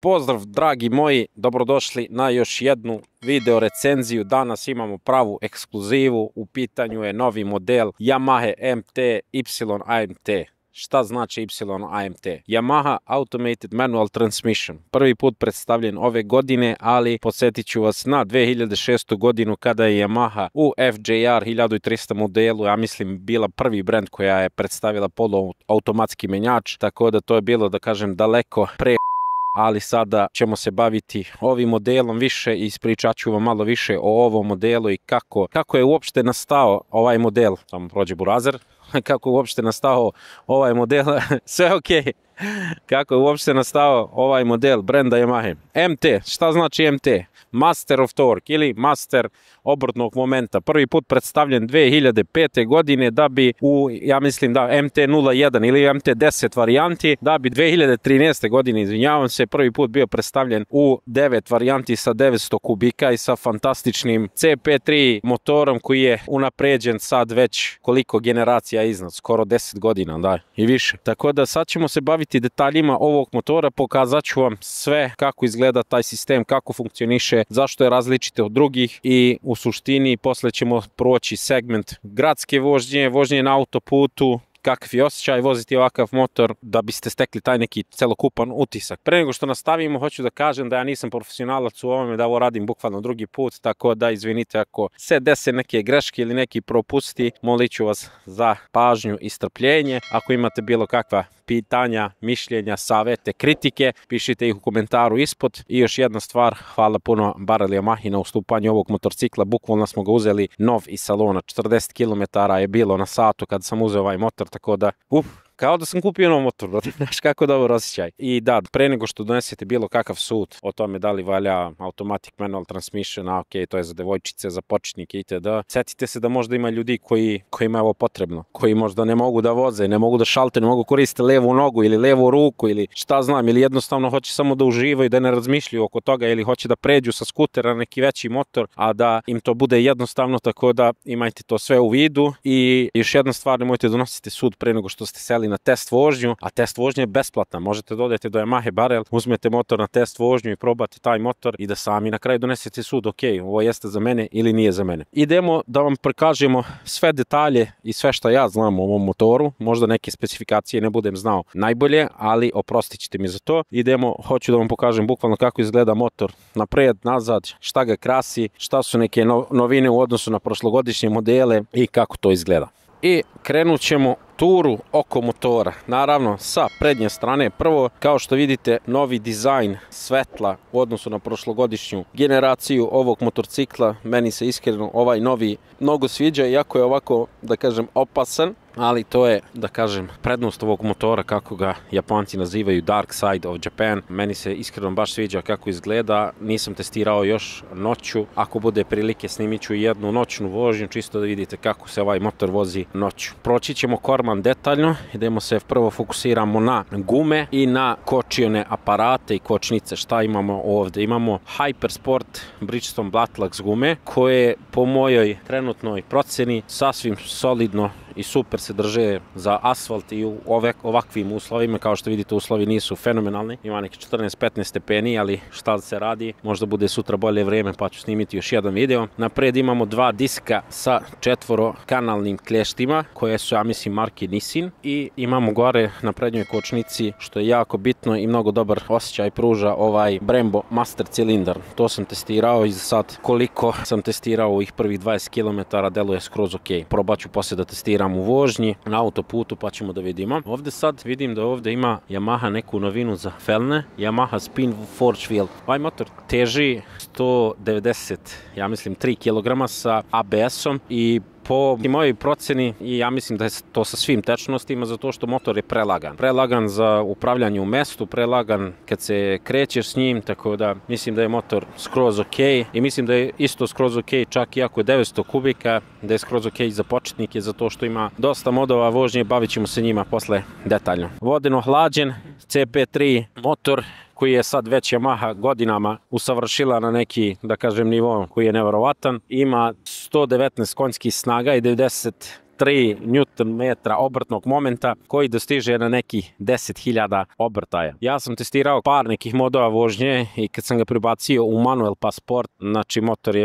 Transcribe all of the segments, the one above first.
Pozdrav dragi moji, dobrodošli na još jednu video recenziju. Danas imamo pravu ekskluzivu, u pitanju je novi model Yamaha MT YAMT. Šta znači YAMT? Yamaha Automated Manual Transmission. Prvi put predstavljen ove godine, ali podsjetit ću vas na 2006. godinu kada je Yamaha u FJR 1300 modelu, ja mislim, bila prvi brand koja je predstavila poluautomatski menjač, tako da to je bilo, da kažem, daleko pre, ali sada ćemo se baviti ovim modelom više i ispričat ću vam malo više o ovom modelu i kako je uopšte nastao ovaj model. Samo prođe burazer. Kako je uopšte nastao ovaj model, sve ok. Kako je uopšte nastao ovaj model brenda Yamaha. MT, šta znači MT? Master of Torque ili Master obrtnog momenta. Prvi put predstavljen 2005. godine da bi ja mislim da MT01 ili MT10 varijanti, da bi 2013. godine, izvinjavam se, prvi put bio predstavljen u 9 varijanti sa 900 kubika i sa fantastičnim CP3 motorom koji je unapređen sad već koliko generacija iznad, skoro 10 godina, da, i više. Tako da sad ćemo se baviti detaljima ovog motora, pokazat ću vam sve kako izgleda taj sistem, kako funkcioniše, zašto je različite od drugih i u suštini posle ćemo proći segment gradske vožnje, vožnje na autoputu, kakav je osjećaj voziti ovakav motor, da biste stekli taj neki celokupan utisak. Pre nego što nastavimo, hoću da kažem da ja nisam profesionalac u ovome, da ovo radim bukvalno drugi put, tako da izvinite ako se dese neke greške ili neki propusti, molit ću vas za pažnju i strpljenje. Ako imate bilo kakva pitanja, mišljenja, savete, kritike, pišite ih u komentaru ispod. I još jedna stvar, hvala puno Barel Yamahi na ustupanju ovog motorcikla, bukvalno smo ga uzeli nov iz salona, 40 km je bilo na satu kad sam uzeo ovaj motor, tako da, kao da sam kupio nov motor, znaš kako dobar osjećaj. I da, pre nego što donesete bilo kakav sud o tome da li valja automatic manual transmission, ok, to je za devojčice, za početnike itd. Setite se da možda ima ljudi kojima je ovo potrebno, koji možda ne mogu da voze, ne mogu da šalte, ne mogu koristiti levu nogu ili levu ruku ili šta znam, ili jednostavno hoće samo da uživaju, da ne razmišljaju oko toga, ili hoće da pređu sa skutera na neki veći motor, a da im to bude jednostavno, tako da imajte to sve u vidu. I još jedna stvar, nemojte donositi sud pre nego što ste seli na test vožnju, a test vožnja je besplatna. Možete da odete do Yamaha Barel, uzmete motor na test vožnju i probate taj motor i da sami na kraju donesete sud, ok, ovo jeste za mene ili nije za mene. Idemo da vam prikažemo sve detalje i sve što ja znam o ovom motoru. Možda neke specifikacije ne budem znao najbolje, ali oprostit ćete mi za to. Idemo, hoću da vam pokažem bukvalno kako izgleda motor napred, nazad, šta ga krasi, šta su neke novine u odnosu na prošlogodišnje modele i kako to izgleda. I krenut ćemo turu oko motora. Naravno, sa prednje strane, prvo, kao što vidite, novi dizajn svetla u odnosu na prošlogodišnju generaciju ovog motorcikla. Meni se iskreno ovaj novi mnogo sviđa, iako je ovako, da kažem, opasan, ali to je, da kažem, prednost ovog motora, kako ga Japanci nazivaju Dark Side of Japan. Meni se iskreno baš sviđa kako izgleda. Nisam testirao još noću, ako bude prilike snimit ću jednu noćnu vožnju, čisto da vidite kako se ovaj motor vozi noću. Proći ćemo korman detaljno, idemo se prvo fokusiramo na gume i na kočione aparate i kočnice. Šta imamo ovdje? Imamo Hypersport Bridgestone Blattlax gume, koje po mojoj trenutnoj proceni sasvim solidno i super se drže za asfalt i u ovakvim uslovima. Kao što vidite, uslovi nisu fenomenalni, ima neki 14-15 stepeni, ali šta se radi, možda bude sutra bolje vreme pa ću snimiti još jedan video. Napred imamo dva diska sa 4-kanalnim klještima koje su, ja mislim, marke Nissin, i imamo gore na prednjoj kočnici, što je jako bitno i mnogo dobar osjećaj pruža, ovaj Brembo Master cilindar. To sam testirao i sad koliko sam testirao ovih prvih 20 km deluje skroz ok. Probat ću poslije da testiram u vožnji na autoputu pa ćemo da vidimo. Ovdje sad vidim da ovdje ima Yamaha neku novinu za felne, Yamaha Spin Forge Wheel. Ovaj motor teži 190, ja mislim, 3 kg sa ABS-om i po mojoj proceni, i ja mislim da je to sa svim tečnostima, zato što motor je prelagan. Prelagan za upravljanje u mestu, prelagan kad se krećeš s njim, tako da mislim da je motor skroz ok i mislim da je isto skroz ok čak i ako je 900 kubika, da je skroz ok za početnike, zato što ima dosta modova vožnje, bavit ćemo se njima posle detaljno. Vodeno hlađen CP3 motor koji je sad već Yamaha godinama usavršila na neki, da kažem, nivo koji je neverovatan. Ima 119 konjskih snaga i 90 3 Nm obrtnog momenta koji dostiže na neki 10.000 obrtaja. Ja sam testirao par nekih modova vožnje i kad sam ga prebacio u manual pa sport, znači motor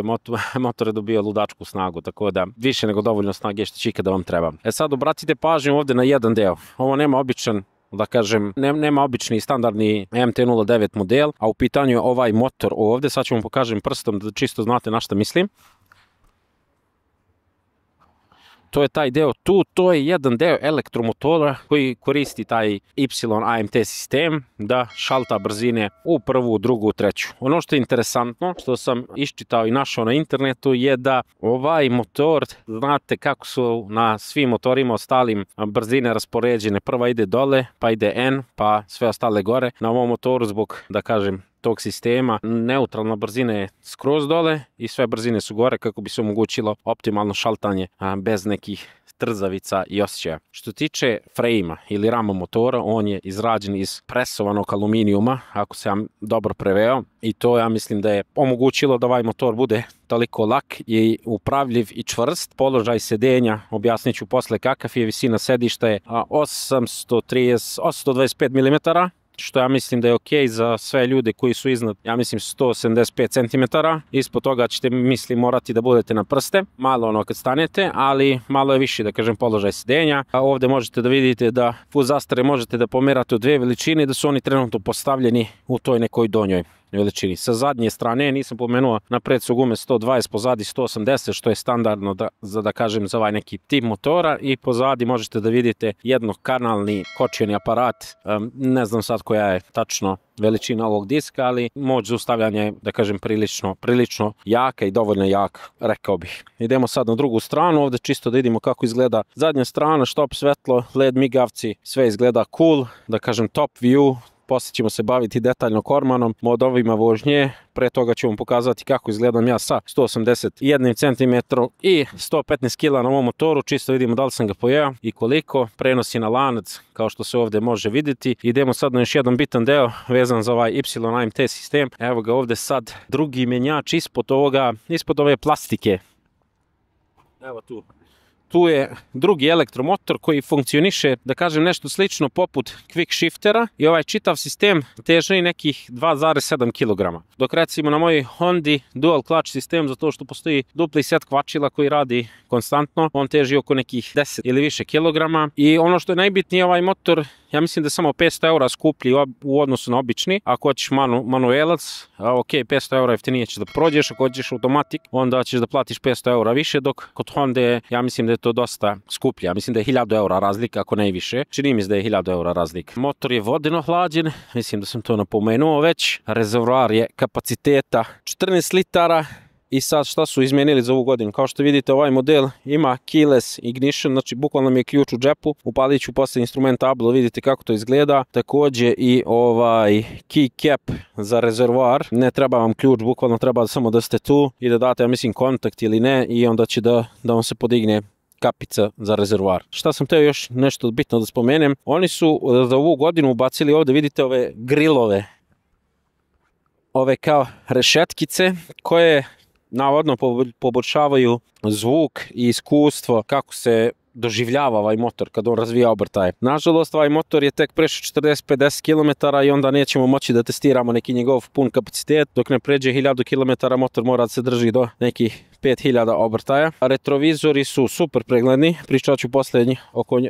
je dobio ludačku snagu, tako da više nego dovoljno snage što će ikada vam treba. Sad obratite pažnju ovdje na jedan deo. Ovo nema običan, da kažem, nema obični standardni MT-09 model, a u pitanju je ovaj motor ovdje. Sad ću vam pokažem prstom da čisto znate na šta mislim. To je taj deo tu, to je jedan deo elektromotora koji koristi taj Y-AMT sistem da šalta brzine u prvu, drugu, treću. Ono što je interesantno, što sam iščitao i našao na internetu, je da ovaj motor, znate kako su na svim motorima ostalim brzine raspoređene. Prva ide dole, pa ide N, pa sve ostale gore. Na ovom motoru zbog, da kažem, tog sistema, neutralna brzina je skroz dole i sve brzine su gore kako bi se omogućilo optimalno šaltanje bez nekih trzavica i osjećaja. Što tiče frejma ili rama motora, on je izrađen iz presovanog aluminijuma, ako se ja dobro preveo, i to ja mislim da je omogućilo da ovaj motor bude toliko lak i upravljiv i čvrst. Položaj sedenja, objasnit ću posle kakav je, visina sedišta je 825 mm, što ja mislim da je ok za sve ljude koji su iznad, ja mislim, 175 cm. Ispod toga ćete, mislim, morati da budete na prste, malo ono kad stanete, ali malo je više, da kažem, položaj sedenja. A ovdje možete da vidite da put zastare možete da pomerate u dvije veličine, da su oni trenutno postavljeni u toj nekoj donjoj veličini. Sa zadnje strane, nisam pomenuo, napred su gume 120, pozadi 180, što je standardno da kažem za ovaj neki tip motora, i pozadi možete da vidite jednokanalni kočioni aparat. Ne znam sad koja je tačno veličina ovog diska, ali moć zaustavljanja je, da kažem, prilično jaka i dovoljno jak, rekao bih. Idemo sad na drugu stranu, ovdje čisto da vidimo kako izgleda zadnja strana, štop svetlo, LED migavci, sve izgleda cool, da kažem top view. Poslije ćemo se baviti detaljno kormanom, modovima vožnje. Pre toga ću vam pokazati kako izgledam ja sa 181 cm i 115 kg na ovom motoru. Čisto vidimo da li sam ga pojeo i koliko. Prenosi na lanac, kao što se ovdje može vidjeti. Idemo sad na još jedan bitan deo vezan za ovaj Y-AMT sistem. Evo ga ovdje sad drugi menjač ispod ove plastike. Evo tu. Tu je drugi elektromotor koji funkcioniše, da kažem, nešto slično poput quick shiftera, i ovaj čitav sistem teži nekih 2,7 kg. Dok recimo na mojoj Hondi dual clutch sistem, zato što postoji dupli set kvačila koji radi konstantno, on teži oko nekih 10 ili više kilograma. I ono što je najbitnije, ovaj motor, ja mislim da je samo 500 eura skuplji u odnosu na obični. Ako hoćeš manuelac, ok, 500 eura jeftinije ćeš da prođeš. Ako hoćeš automatik, onda ćeš da platiš 500 eura više, dok kod Honda ja mislim da je to dosta skuplje. Ja mislim da je 1000 eura razlika, ako ne i više. Čini mi se da je 1000 eura razlika. Motor je vodeno hlađen, mislim da sam to napomenuo već. Rezervoar je kapaciteta 14 litara. I sad šta su izmijenili za ovu godinu? Kao što vidite, ovaj model ima keyless ignition, znači bukvalno mi je ključ u džepu. Upalit ću posle instrument tablo, vidite kako to izgleda. Također i ovaj key cap za rezervoar. Ne treba vam ključ, bukvalno treba samo da ste tu i da date, ja mislim, kontakt ili ne, i onda će da vam se podigne kapica za rezervoar. Šta sam teo još nešto bitno da spomenem? Oni su za ovu godinu ubacili ovdje, vidite, ove grilove. Ove kao rešetkice koje navodno poboljšavaju zvuk i iskustvo kako se doživljava ovaj motor kad on razvija obrtaje. Nažalost, ovaj motor je tek prešao 40-50 km i onda nećemo moći da testiramo neki njegov pun kapacitet. Dok ne pređe 1000 km, motor mora da se drži do nekih 5000 obrtaja. Retrovizori su super pregledni, pričat ću poslije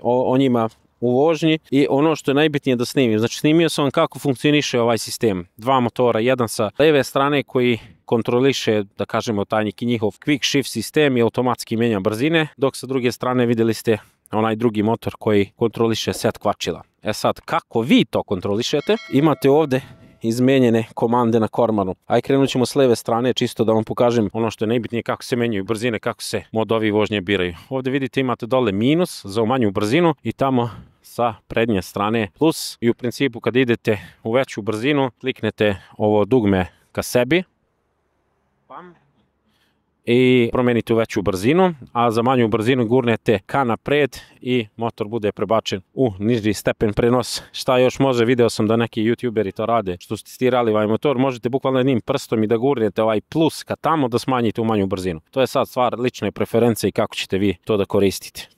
o njima u vožnji. I ono što je najbitnije da snimim, znači snimio sam kako funkcioniše ovaj sistem. Dva motora, jedan sa leve strane koji kontroliše, da kažemo, taj neki njihov quick shift sistem i automatski menja brzine, dok sa druge strane vidjeli ste onaj drugi motor koji kontroliše set kvačila. E sad, kako vi to kontrolišete? Imate ovdje izmenjene komande na kormanu. Aj, krenut ćemo s leve strane, čisto da vam pokažem ono što je najbitnije, kako se menjaju brzine, kako se modovi vožnje biraju. Ovdje vidite, imate dole minus za umanju brzinu i tamo sa prednje strane plus, i u principu kad idete u veću brzinu kliknete ovo dugme ka sebi i promenite u veću brzinu, a za manju brzinu gurnete ka napred i motor bude prebačen u niži stepen prenos. Šta još može, video sam da neki youtuberi to rade, što ste testirali ovaj motor, možete bukvalno jednim prstom i da gurnete ovaj plus ka tamo da smanjite u manju brzinu. To je sad stvar lične preference i kako ćete vi to da koristite.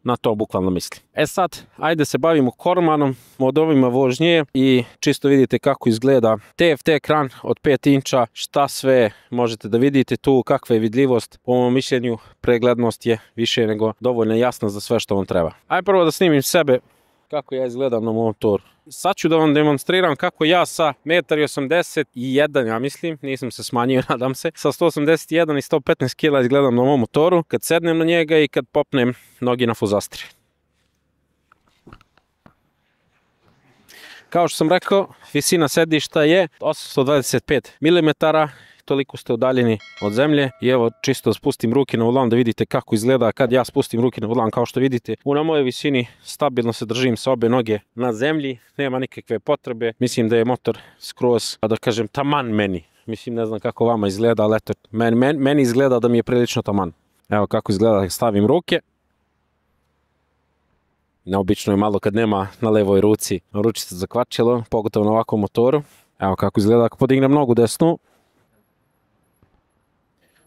na to bukvalno mislim. E sad, ajde se bavimo Cormanom, modovima vožnje i čisto vidite kako izgleda TFT ekran od 5 inča, šta sve možete da vidite tu, kakva je vidljivost. Po mom mišljenju, preglednost je više nego dovoljno jasna za sve što vam treba. Ajde prvo da snimim sebe kako ja izgledam na motoru. Sad ću da vam demonstriram kako ja sa 1,81 m, ja mislim, nisam se smanjio, nadam se, sa 181 i 115 kg izgledam na mom motoru, kad sednem na njega i kad popnem nogi na fuzastri. Kao što sam rekao, visina sedišta je 825 mm, toliko ste udaljeni od zemlje i evo čisto spustim ruke na volan da vidite kako izgleda kad ja spustim ruke na volan. Kao što vidite, na mojoj visini stabilno se držim sa obe noge na zemlji, nema nikakve potrebe. Mislim da je motor skroz, da kažem, taman meni. Mislim, ne znam kako vama izgleda, ali eto, meni izgleda da mi je prilično taman. Evo kako izgleda da stavim ruke. Neobično je malo kad nema na levoj ruci ručice za kvačilo, pogotovo na ovakvom motoru. Evo kako izgleda ako podignem nogu desnu.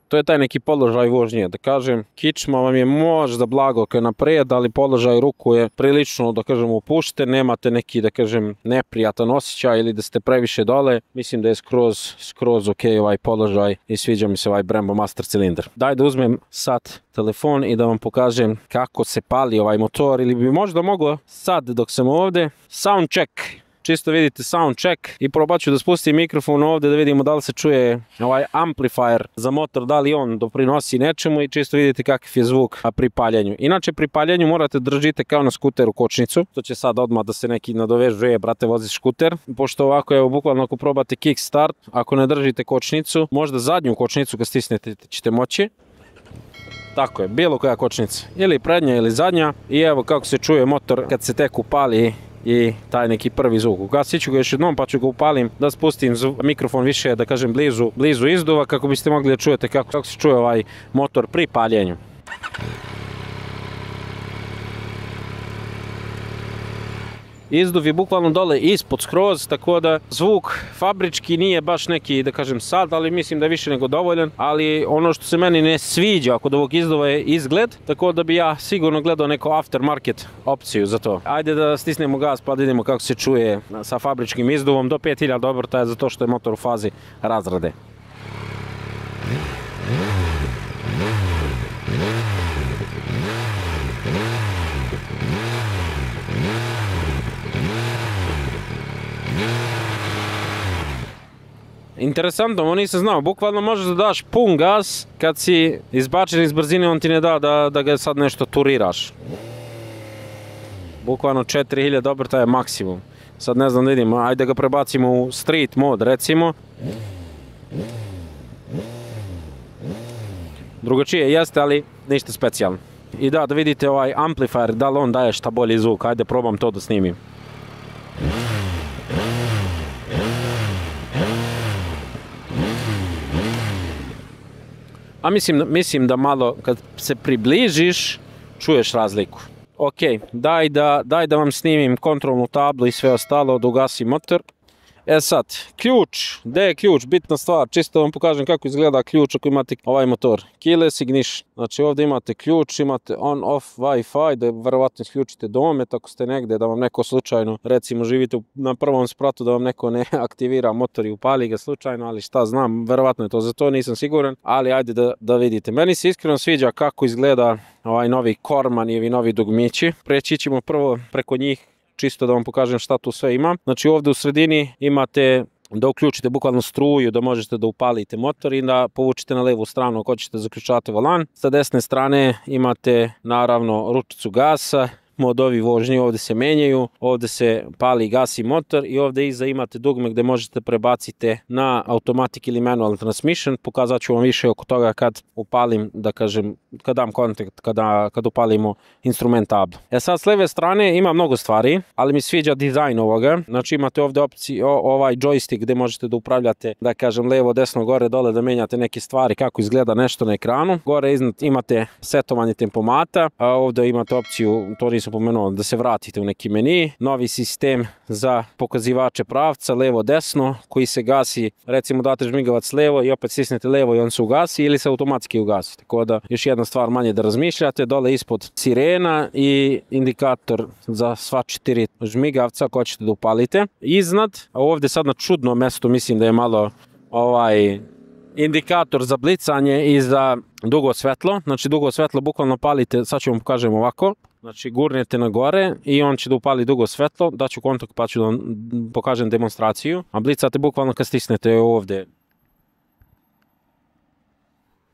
To je taj neki položaj vožnje, da kažem, kičma vam je možda blago kao naprijed, ali položaj ruku je prilično, da kažem, opušten, nemate neki, da kažem, neprijatan osjećaj ili da ste previše dole. Mislim da je skroz ok ovaj položaj i sviđa mi se ovaj Brembo Master cilindar. Daj da uzmem sad telefon i da vam pokažem kako se pali ovaj motor, ili bi možda mogao sad dok sam ovdje, sound check. Čisto vidite sound check i probat ću da spustim mikrofon ovdje da vidimo da li se čuje ovaj amplifier za motor, da li on doprinosi nečemu i čisto vidite kakav je zvuk pri paljenju. Inače pri paljenju morate držite kao na skuteru kočnicu, to će sad odmah da se neki nadovežu, brate voziš skuter, pošto ovako evo bukvalno ako probate kick start, ako ne držite kočnicu, možda zadnju kočnicu kad stisnete ćete moći. Tako je, bilo koja kočnica, ili prednja ili zadnja i evo kako se čuje motor kad se tek upali i taj neki prvi zvuk. Ugasit ću ga još jednom pa ću ga upalim da spustim mikrofon više, da kažem, blizu izduva kako biste mogli da čujete kako se čuje ovaj motor pri paljenju. Izduv je bukvalno dole ispod skroz, tako da zvuk fabrički nije baš neki, da kažem, sad, ali mislim da je više nego dovoljan. Ali ono što se meni ne sviđa kod ovog izduva je izgled, tako da bi ja sigurno gledao neko aftermarket opciju za to. Ajde da stisnemo gas pa da vidimo kako se čuje sa fabričkim izduvom do 5000 obrtaja, zato što je motor u fazi razrade. Interesantno, ovo nisam znao, bukvalno možeš da daš pun gas, kad si izbačen iz brzine on ti ne da da ga sad nešto turiraš. Bukvalno 4000 obrtaja je maksimum. Sad ne znam da vidimo, ajde ga prebacimo u street mod recimo. Drugačije jeste, ali ništa specijalno. I da vidite ovaj amplifier, da li on daje šta bolji zvuk, ajde probam to da snimim. A mislim da malo kad se približiš čuješ razliku. Ok, daj da vam snimim kontrolnu tablu i sve ostalo, da ugasim motor. E sad, ključ, gdje je ključ? Bitna stvar, čisto vam pokažem kako izgleda ključ ako imate ovaj motor. Keyless ignition, znači ovdje imate ključ, imate on, off, Wi-Fi, da verovatno isključite domet ako ste negdje, da vam neko slučajno, recimo živite na prvom spratu, da vam neko ne aktivira motor i upali ga slučajno, ali šta znam, verovatno je to za to, nisam siguran, ali ajde da vidite. Meni se iskreno sviđa kako izgleda ovaj novi Corman i ovi novi dugmići. Preći ćemo prvo preko njih, čisto da vam pokažem šta tu sve ima. Znači ovdje u sredini imate da uključite bukvalno struju, da možete da upalite motor i da povučite na levu stranu ako hoćete zaključati volan. Sa desne strane imate naravno ručicu gasa, modovi vožnje ovdje se menjaju, ovdje se pali gasi motor i ovdje iza imate dugme gdje možete prebaciti na automatic ili manual transmission. Pokazat ću vam više oko toga kad upalim, da kažem, kad dam kontakt, kad upalimo instrument tablu. E sad s leve strane ima mnogo stvari, ali mi sviđa dizajn ovoga. Znači imate ovdje opciju, ovaj joystick gdje možete da upravljate, da kažem, levo, desno, gore, dole, da menjate neke stvari, kako izgleda nešto na ekranu. Gore iznad imate setovanje tempomata, a ovdje imate opciju, to nisam sam pomenuo, da se vratite u neki meni, novi sistem za pokazivače pravca, levo desno, koji se gasi, recimo date žmigavac levo i opet stisnete levo i on se ugasi ili se automatski ugasi. Tako da još jedna stvar manje da razmišljate, dole ispod sirena i indikator za sva 4 žmigavca koje ćete da upalite. Iznad, a ovdje sad na čudno mjesto mislim da je malo indikator za blicanje i za dugo svetlo. Znači dugo svetlo bukvalno palite, sad ću vam pokažem ovako. Znači gurnete na gore i on će da upali dugo svetlo, daću kontakt pa ću da vam pokažem demonstraciju. A blicate bukvalno kad stisnete ovdje.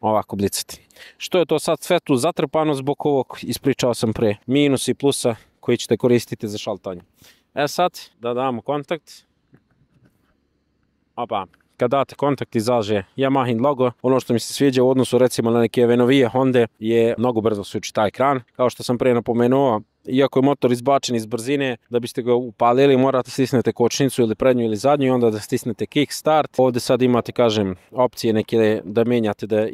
Ovako blicati. Što je to sad svetlo zatrpano zbog ovog, ispričao sam pre, minus i plusa koji ćete koristiti za šaltanje. Sad da damo kontakt. Opa. Kad date kontakt izađe Yamahin logo, ono što mi se sviđa u odnosu recimo na neke novije Honde je mnogo brzo se uči taj ekran. Kao što sam prije napomenuo, iako je motor izbačen iz brzine, da biste ga upalili morate stisnete kočnicu ili prednju ili zadnju i onda da stisnete kick start. Ovdje sad imate, kažem, opcije neke da menjate da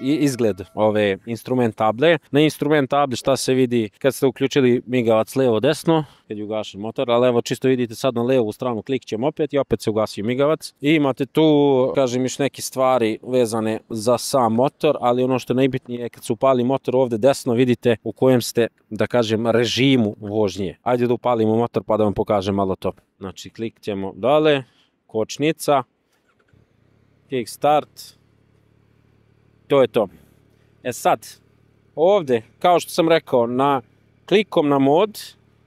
izgled ove instrument table. Na instrument table šta se vidi kad ste uključili migavac levo desno, kad je ugašen motor, ali evo čisto vidite sad na levu stranu klikćem opet i opet se ugasi migavac. I imate tu, kažem, još neke stvari vezane za sam motor, ali ono što je najbitnije je kad se upali motor ovdje desno vidite u kojem ste, da kažem, režimu vožnje. Ajde da upalimo motor pa da vam pokažem malo to. Znači klikćemo dole, kočnica, kick start, to je to. Sad, ovdje, kao što sam rekao, klikom na mod,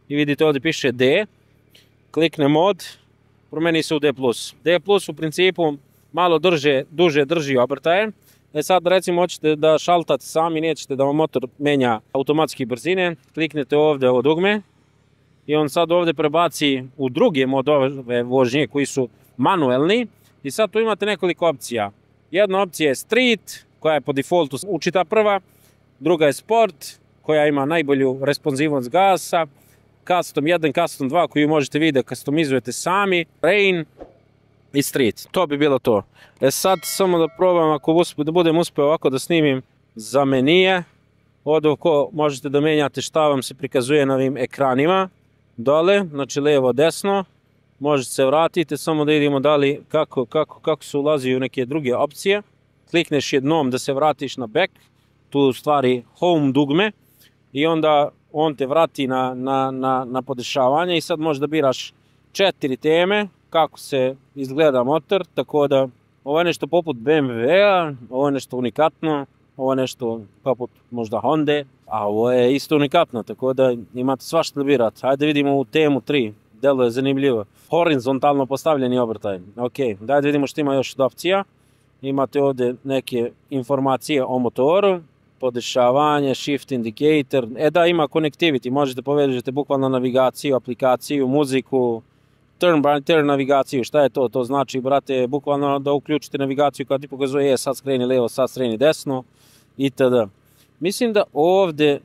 i vidite ovdje piše D, klikne mod, promeni se u D+. D+, u principu malo duže drži obrtaje. Sad recimo hoćete da šaltate sami, nećete da vam motor menja automatski brzine, kliknete ovdje ovo dugme i on sad ovdje prebaci u druge modove vožnje koji su manuelni i sad tu imate nekoliko opcija. Jedna opcija je Street, koja je po defaultu učita prva, druga je Sport, koja ima najbolju responsivnost gasa, Custom 1, Custom 2 koju možete vidjeti da customizujete sami, Rain i Street. To bi bilo to. Sad samo da probam ako da budem uspio ovako da snimim za menije. Ovdje možete da menjate šta vam se prikazuje na ovim ekranima. Dole, znači levo desno. Možete se vratiti samo da vidimo da li kako se ulazi u neke druge opcije. Klikneš jednom da se vratiš na back. Tu u stvari home dugme. I onda on te vrati na podešavanje i sad možeš da biraš 4 teme kako se izgleda motor, tako da ovo je nešto poput BMW-a, ovo je nešto unikatno, ovo je nešto poput možda Honda, a ovo je isto unikatno, tako da imate svašta da birate. Hajde vidimo u temu 3, delo je zanimljivo. Horizontalno postavljeni obrtaj. Ok, dajde vidimo što ima još od opcija. Imate ovdje neke informacije o motoru, podešavanje, shift indicator, da ima connectivity, možete povežete bukvalno navigaciju, aplikaciju, muziku, turn by turn navigaciju. Šta je to? To znači, brate, bukvalno da uključite navigaciju koja ti pokazuje sad skreni levo, sad skreni desno itd. Mislim da ovdje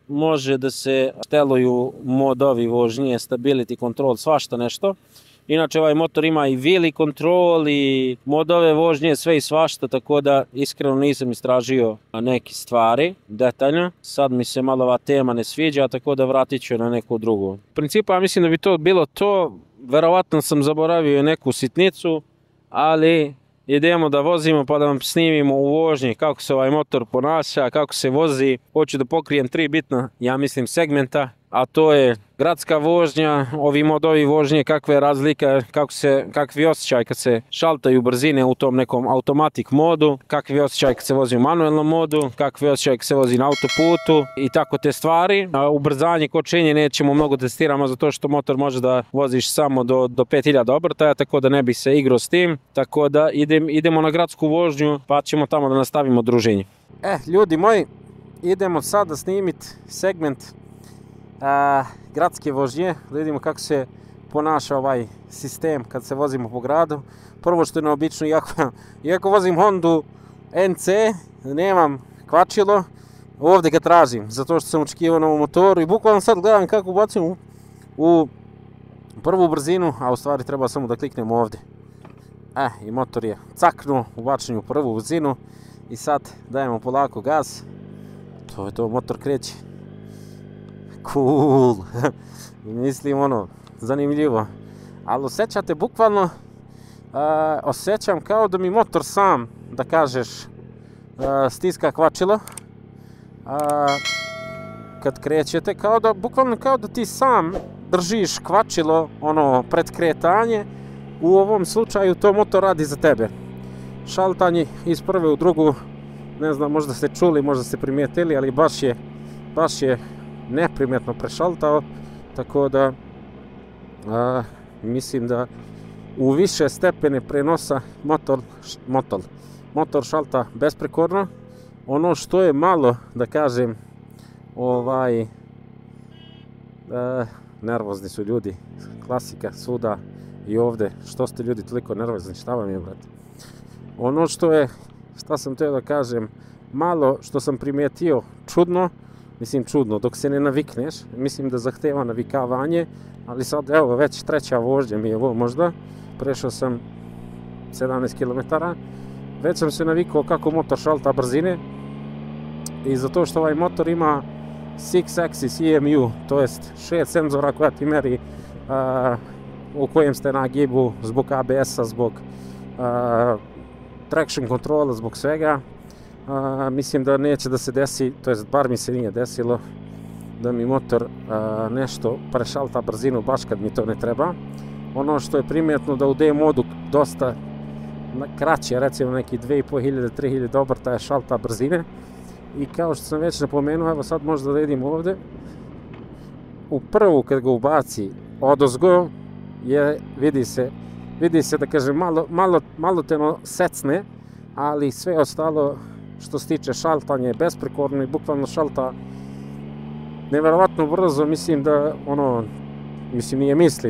može da se steluju modovi vožnje, stability control, svašta nešto. Inače ovaj motor ima i wheelie control i modove vožnje, sve i svašta, tako da iskreno nisam istražio neke stvari detaljno. Sad mi se malo ova tema ne sviđa, tako da vratit ću na neku drugu. U principu ja mislim da bi to bilo to, verovatno sam zaboravio neku sitnicu, ali idemo da vozimo pa da vam snimimo u vožnji kako se ovaj motor ponaša, kako se vozi. Hoću da pokrijem 3 bitna, ja mislim, segmenta, a to je gradska vožnja, ovi modovi vožnje, kakva je razlika, kakvi osjećaj kad se šaltaju brzine u tom nekom automatik modu, kakvi osjećaj kad se vozi u manuelnom modu, kakvi osjećaj kad se vozi na autoputu i tako te stvari. Ubrzanje, kočenje nećemo mnogo testiramo zato što motor može da voziš samo do 5000 obrtaja, tako da ne bi se igrao s tim. Tako da idemo na gradsku vožnju pa ćemo tamo da nastavimo druženje. Ljudi moji, idemo sad da snimiti segment gradske vožnje, da vidimo kako se ponaša ovaj sistem kad se vozimo po gradu. Prvo što je neobično, iako vozim Hondu NC, nemam kvačilo, ovdje ga tražim, zato što sam očekivao na ovom motoru i bukvalno sad gledam kako ubacim u prvu brzinu, a u stvari treba samo da kliknem ovdje. I motor je caknuo, ubačen u prvu brzinu i sad dajemo polako gaz. To je to, motor kreće. cool, mislim ono, zanimljivo. Ali osjećate bukvalno, osjećam kao da mi motor sam, da kažeš, stiska kvačilo. Kad krećete, bukvalno kao da ti sam držiš kvačilo, ono, pred kretanje. U ovom slučaju to motor radi za tebe. Šaltanje iz prve u drugu, ne znam, možda ste čuli, možda ste primijetili, ali baš je neprimjetno prešaltao, tako da mislim da u više stepene prenosa motor šalta besprekorno. Ono što je malo, da kažem, nervozni su ljudi, klasika svuda i ovdje. Što ste ljudi toliko nervozni, šta vam je, brate? Ono šta sam teo da kažem, malo što sam primijetio čudno, dok se ne navikneš, mislim da zahteva navikavanje, ali sad evo već treća vožnja mi je ovo možda, prešao sam 17 km, već sam se navikao kako motor šalta brzine i zato što ovaj motor ima 6 axis EMU, to jest 6 senzora koja ti meri u kojem ste na gibu, zbog ABS-a, zbog traction kontrola, zbog svega. Mislim da neće da se desi, to jest bar mi se nije desilo, da mi motor nešto prešalta brzinu baš kad mi to ne treba. Ono što je primjetno da u D modu dosta kraće, recimo neki 2500-3000 obrtaja šalta brzine. I kao što sam već napomenuo, evo sad možda da vidim ovdje, u prvu kad ga ubaci odozgo, vidi se da kažem malo teno secne, ali sve ostalo što se tiče šaltanja je besprekorno i bukvalno šalta nevjerovatno brzo. Mislim da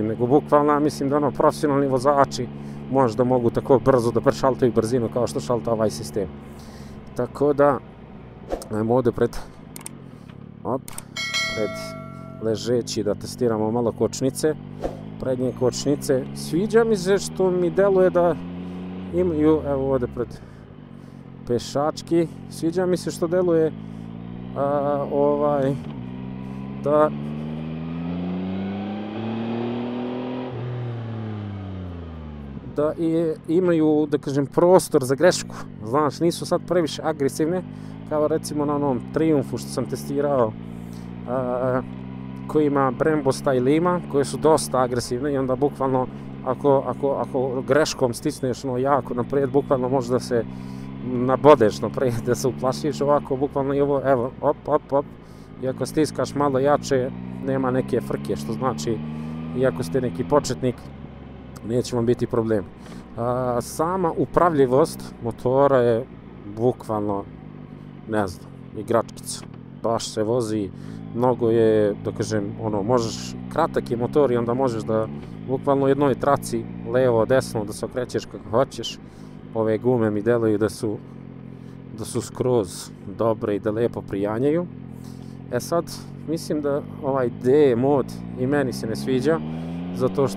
nego bukvalno mislim da profesionalni vozači možda mogu tako brzo da prešaltaju brzinu kao što šalta ovaj sistem. Tako da ajmo ovdje pred ležeći da testiramo malo kočnice, prednje kočnice. Sviđa mi se što mi deluje da imaju, evo ovdje pred pešački, sviđa mi se što deluje da imaju, da kažem, prostor za grešku. Znaš, nisu sad previše agresivne, kao recimo na onom Triumfu što sam testirao, koji ima Brembo stajlima, koje su dosta agresivne i onda bukvalno ako greškom stisneš jako naprijed, bukvalno može da se nabodeš naprijed, da se uplašiš. Ovako bukvalno i ovo, evo, op, i ako stiskaš malo jače, nema neke frke, što znači, iako ste neki početnik, neće vam biti problem. Sama upravljivost motora je bukvalno, ne znam, igračkica. Baš se vozi, mnogo je, da kažem, kratak je motor i onda možeš da bukvalno u jednoj traci, levo, desno, da se okrećeš kako hoćeš. Ove gume mi deluju da su skroz dobre i da lepo prijanjaju. E sad, mislim da ovaj D mod i meni se ne sviđa, zato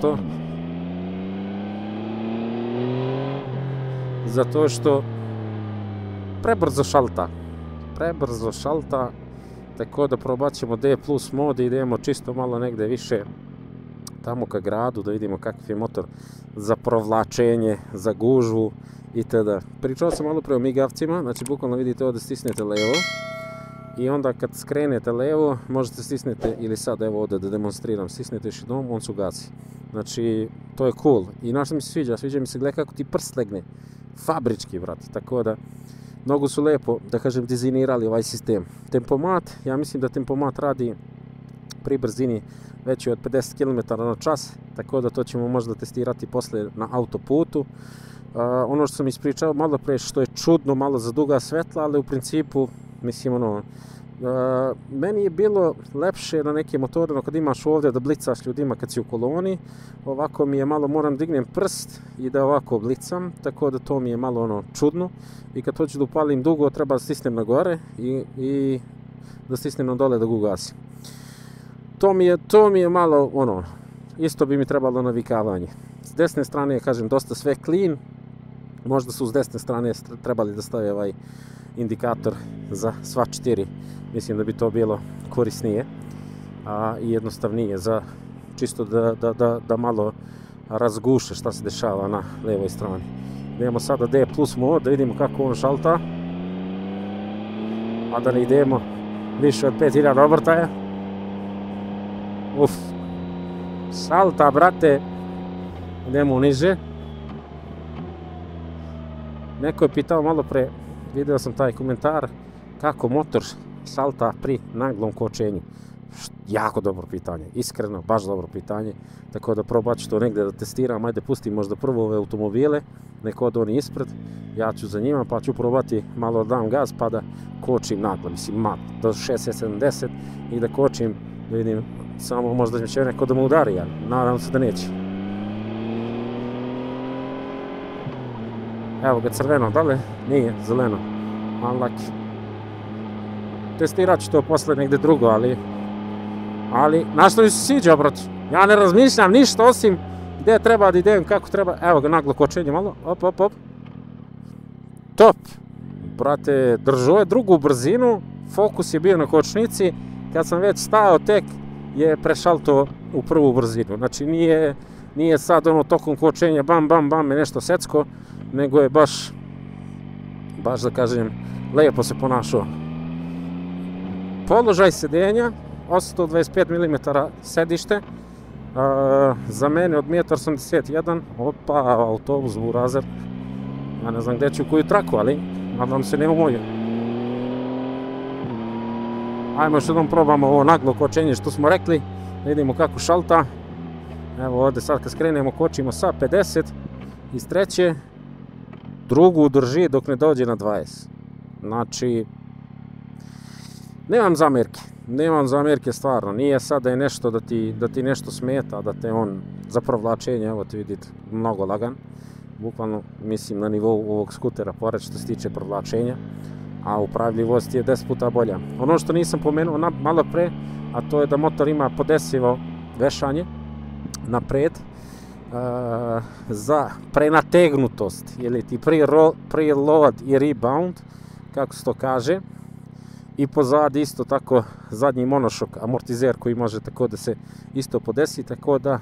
što prebrzo šalta, tako da probat ćemo D plus mod i idemo čisto malo negde više tamo ka gradu da vidimo kakav je motor za provlačenje, za gužvu itd. Pričao sam malo pre o migavcima, znači bukvalno vidite ovdje stisnete levo i onda kad skrenete levo možete stisnete, ili sad evo ovdje da demonstriram, stisnete još jednom, on se ugasi. Znači to je cool i nešto mi se sviđa mi se, gledaj kako ti prst legne, fabrički, brate, tako da mnogo su lepo, da kažem, dizajnirali ovaj sistem. Tempomat, ja mislim da tempomat radi pri brzini veći od 50 km/h, tako da to ćemo možda testirati posle na autoputu. Ono što sam ispričao malo pre, što je čudno malo za duga svetla, ali u principu, mislim, meni je bilo lepše na neke motore, kad imaš ovdje da blicaš ljudima kad si u koloni, ovako mi je malo, moram dignem prst i da ovako blicam, tako da to mi je malo čudno. I kad hoću da upalim dugo, treba da stisnem na gore i da stisnem na dole da ga ugasim. To mi je malo, isto bi mi trebalo navikavanje. S desne strane, kažem, dosta sve clean, možda su s desne strane trebali da stave ovaj indikator za sva 4, mislim da bi to bilo korisnije. i jednostavnije za čisto da malo razguše šta se dešava na levoj strani. Idemo sada D plus mod, da vidimo kako on šalta, a da ne idemo više od 5000 obrtaja. Šalta, brate. Idemo niže. Neko je pitao malo pre, video sam taj komentar, kako motor šalta pri naglom kočenju. Jako dobro pitanje, iskreno, baš dobro pitanje. Tako da probat ću to negdje da testiram, ajde pustim možda prvo ove automobile, neko od oni ispred, ja ću za njima pa ću probati malo da dam gaz pa da kočim naglo, mislim do 60-70 i da kočim, da vidim, samo možda će neko da me udari, ja nadam se da neće. Evo ga crveno, da li? Nije, zeleno. Unlucky. Testirat ću to posle negdje drugo, ali, na što mi se sviđa, brat? Ja ne razmišljam ništa osim gdje treba da idem, kako treba. Evo ga, naglo kočenje malo. Op. Top. Brate, držao je drugu brzinu, fokus je bio na kočnici. Kad sam već stao, tek je prešalto u prvu brzinu. Znači, nije sad ono tokom kočenja bam, nešto secko, nego je baš da kažem, lijepo se ponašao. Položaj sedenja, 825 mm sedište, za mene od 1,81 m, autobus, burazer, ja ne znam gdje ću koju traku, ali nadam se ne u moju. Ajmo još jednom probamo ovo naglo kočenje što smo rekli, da vidimo kako šalta. Evo ovdje sad kad skrenemo kočimo sa 50 iz treće, drugu drži dok ne dođe na 20. Znači, nemam zamjerke stvarno, nije sad da je nešto da ti nešto smeta, da te on za provlačenje, evo te vidite, mnogo lagan, bukvalno mislim na nivou ovog skutera pored što se tiče provlačenja, a upravljivost je 10 puta bolja. Ono što nisam pomenuo malo pre, a to je da motor ima podesivo vešanje napred, za prenategnutost, ili ti preload i rebound, kako se to kaže, i pozadi isto tako zadnji monošok amortizer koji može tako da se isto podesi, tako da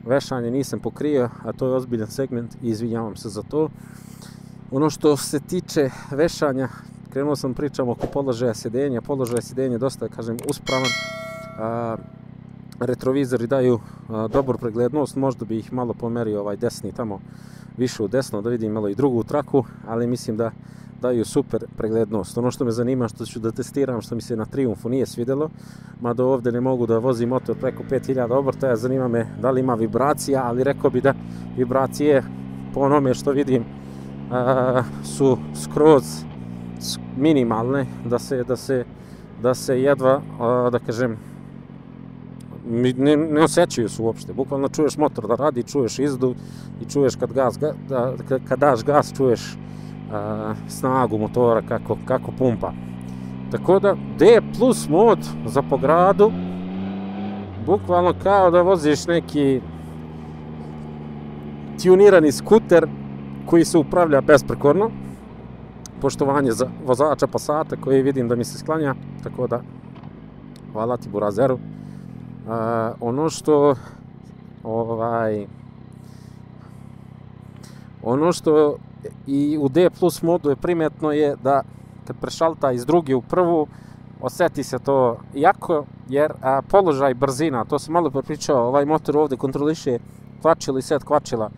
vešanje nisam pokrio, a to je ozbiljan segment i izvinjavam se za to. Ono što se tiče vešanja, krenuo sam pričam oko položaja sedenja, položaj sedenja je dosta, kažem, uspravan, retrovizori daju dobru preglednost, možda bi ih malo pomerio ovaj desni tamo više u desno da vidim malo i drugu traku, ali mislim da daju super preglednost. Ono što me zanima, što ću da testiram, što mi se na Triumfu nije svidjelo, mada ovdje ne mogu da vozim motor preko 5000 obrtaja, zanima me da li ima vibracija, ali rekao bi da vibracije po onome što vidim su skroz minimalne, da se jedva, da kažem, ne osjećaju se uopšte. Bukvalno čuješ motor da radi, čuješ izdu i čuješ kad daš gas, čuješ snagu motora kako pumpa. Tako da D plus mod za po gradu, bukvalno kao da voziš neki tunirani skuter koji se upravlja besprekorno. Poštovanje za vozača Passata koji vidim da mi se sklanja, tako da hvala ti burazeru. Ono što i u D plus modu je primetno je da kad prešalta iz druge u prvu, osjeti se to jako, jer položaj brzina, to sam malo pričao, ovaj motor ovdje kontroliše kvačila i set kvačila.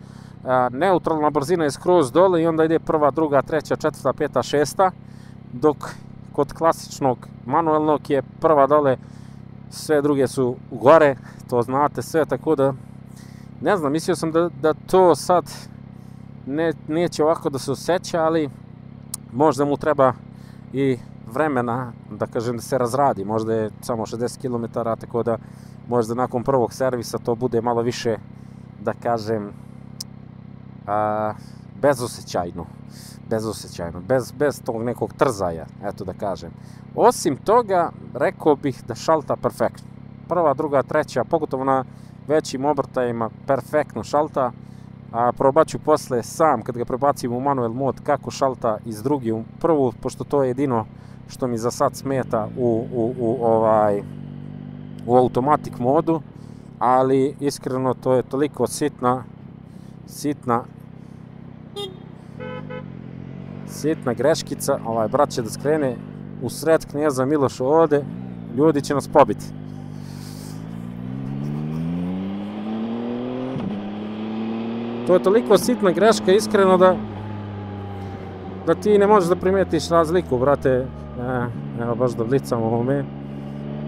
Neutralna brzina je skroz dole i onda ide prva, druga, treća, četvrta, peta, šesta, dok kod klasičnog manualnog je prva dole, sve druge su gore, to znate sve, tako da ne znam, mislio sam da to sad neće ovako da se osjeća, ali možda mu treba i vremena, da kažem, da se razradi, možda je samo 60 km, tako da možda nakon prvog servisa to bude malo više, da kažem, bezosećajno, bez tog nekog trzaja, eto da kažem. Osim toga, rekao bih da šalta perfektno. Prva, druga, treća, pogotovo na većim obrtajima, perfektno šalta. Probat ću posle sam, kad ga prebacim u manual mod, kako šalta iz drugi u prvu, pošto to je jedino što mi za sad smeta u automatic modu, ali iskreno to je toliko sitna greškica. Ovaj brat će da skrene u sred Kneza Miloša ovde, ljudi će nas pobiti. To je toliko sitna greška, iskreno, da ti ne možeš da primetiš razliku, brate. Evo baš da blicamo ovome.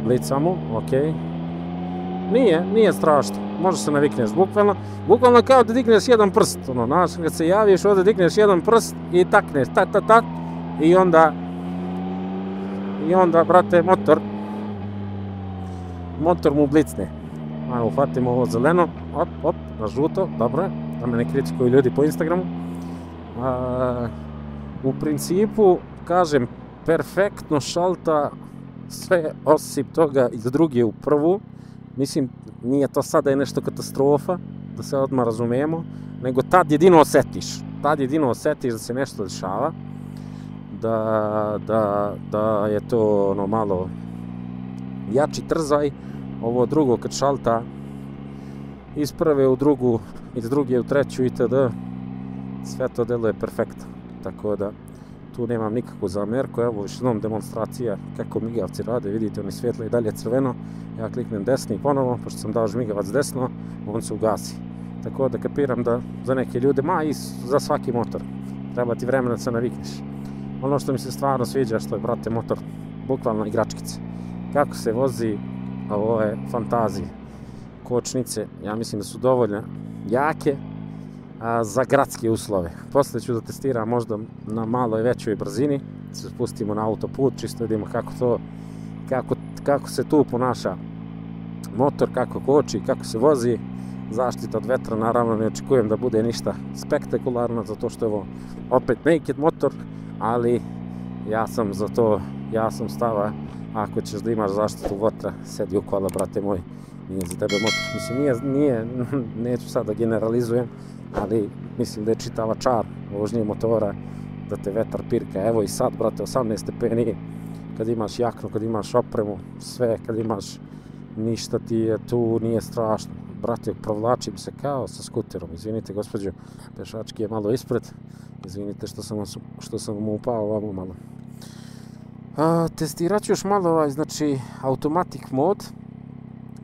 Blicamo, okej. Nije strašno, može se navikneš, bukvalno kao da digneš jedan prst, ono, znaš, kad se javiš ovdje digneš jedan prst i takneš, i onda, brate, motor mu blicne. Ajmo, uhvatimo ovo zeleno, op, na žuto, dobro je, da me ne kritikuju ljudi po Instagramu. U principu, kažem, perfektno šalta sve osim toga iz druge u prvu. Mislim, nije to sada je nešto katastrofa, da se odmah razumijemo, nego tad jedino osjetiš da se nešto dešava, da je to ono malo jači trzaj. Ovo drugo kad šalta iz prve u drugu, iz druge u treću itd. Sve to deluje perfektno, tako da tu nemam nikakvu zamjerku. Evo još jednom demonstracija kako migavci rade, vidite oni svjetlo i dalje crveno, ja kliknem desni ponovo, pošto sam dao žmigavac desno, on se ugasi. Tako da kapiram da za neke ljude, i za svaki motor, treba ti vremena da se navikneš. Ono što mi se stvarno sviđa što je, brate, motor bukvalno igračkice. Kako se vozi, ovo je fantazija. Kočnice, ja mislim da su dovoljno jake za gradske uslove. Poslije ću da testiram možda na malo većoj brzini, se spustimo na autoput, čisto vidimo kako se tu ponaša motor, kako koči, kako se vozi. Zaštita od vetra, naravno ne očekujem da bude ništa spektakularno, zato što je ovo opet naked motor, ali ja sam za to, ja sam stava, ako ćeš da imaš zaštitu vetra, sedi u kola, brate moj, nije za tebe motor. Mislim, neću sad da generalizujem, ali mislim da je čitava čar vožnje motora, da te vetar pirka. Evo i sad, brate, 18 stepeni, kad imaš jaknu, kad imaš opremu, sve, kad imaš, ništa ti je tu, nije strašno. Brate, provlačim se kao sa skuterom, izvinite gospođo, pešački je malo ispred, izvinite što sam mu upao ovamo malo. Testirat ću još malo znači, automatic mod.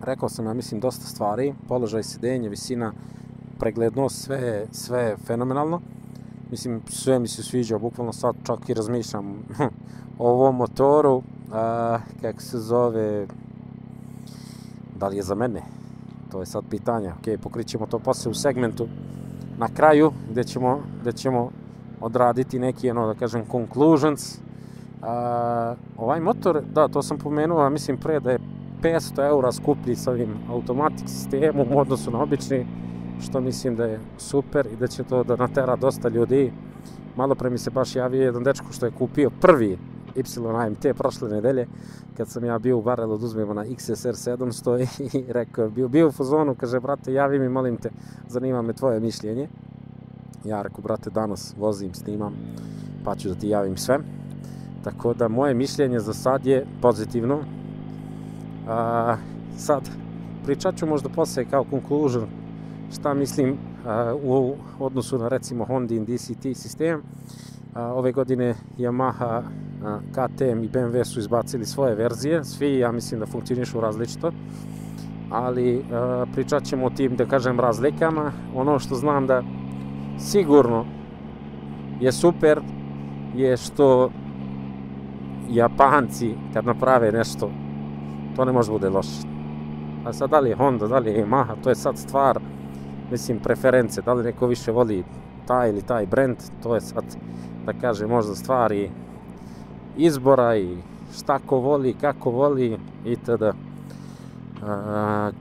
Rekao sam, ja mislim, dosta stvari, položaj sedenja, visina, preglednost, sve je fenomenalno. Mislim, sve mi se sviđa, bukvalno sad čak i razmišljam o ovom motoru, kako se zove, da li je za mene? To je sad pitanje. Ok, pokrit ćemo to poslije u segmentu na kraju, gdje ćemo odraditi neki, da kažem, conclusions. Ovaj motor, da, to sam pomenuo, mislim pre da je 500 eura skuplji sa ovim automatic sistemom u odnosu na obični, što mislim da je super i da će to da natera dosta ljudi. Malo pre mi se baš javio jedan dečko što je kupio prvi Y-AMT prošle nedelje, kad sam ja bio u Barelu da uzmemo na XSR 700 i rekao, bio u fazonu, kaže, brate, javi mi, molim te, zanima me tvoje mišljenje. Ja rekao, brate, danas vozim, snimam, pa ću da ti javim sve. Tako da moje mišljenje za sad je pozitivno. Sad, pričat ću možda poslije kao conclusion šta mislim u odnosu na recimo Hondin DCT sistem. Ove godine Yamaha, KTM i BMW su izbacili svoje verzije, svi ja mislim da funkcionišu različito, ali pričat ćemo o tim, da kažem, razlikama. Ono što znam da sigurno je super je što Japanci kad naprave nešto, to ne može bude loše. A sad da li je Honda, da li je Yamaha, to je sad stvar, mislim, preference, da li neko više voli taj ili taj brand, to je sad, da kažem, možda stvari izbora i šta ko voli, kako voli itd.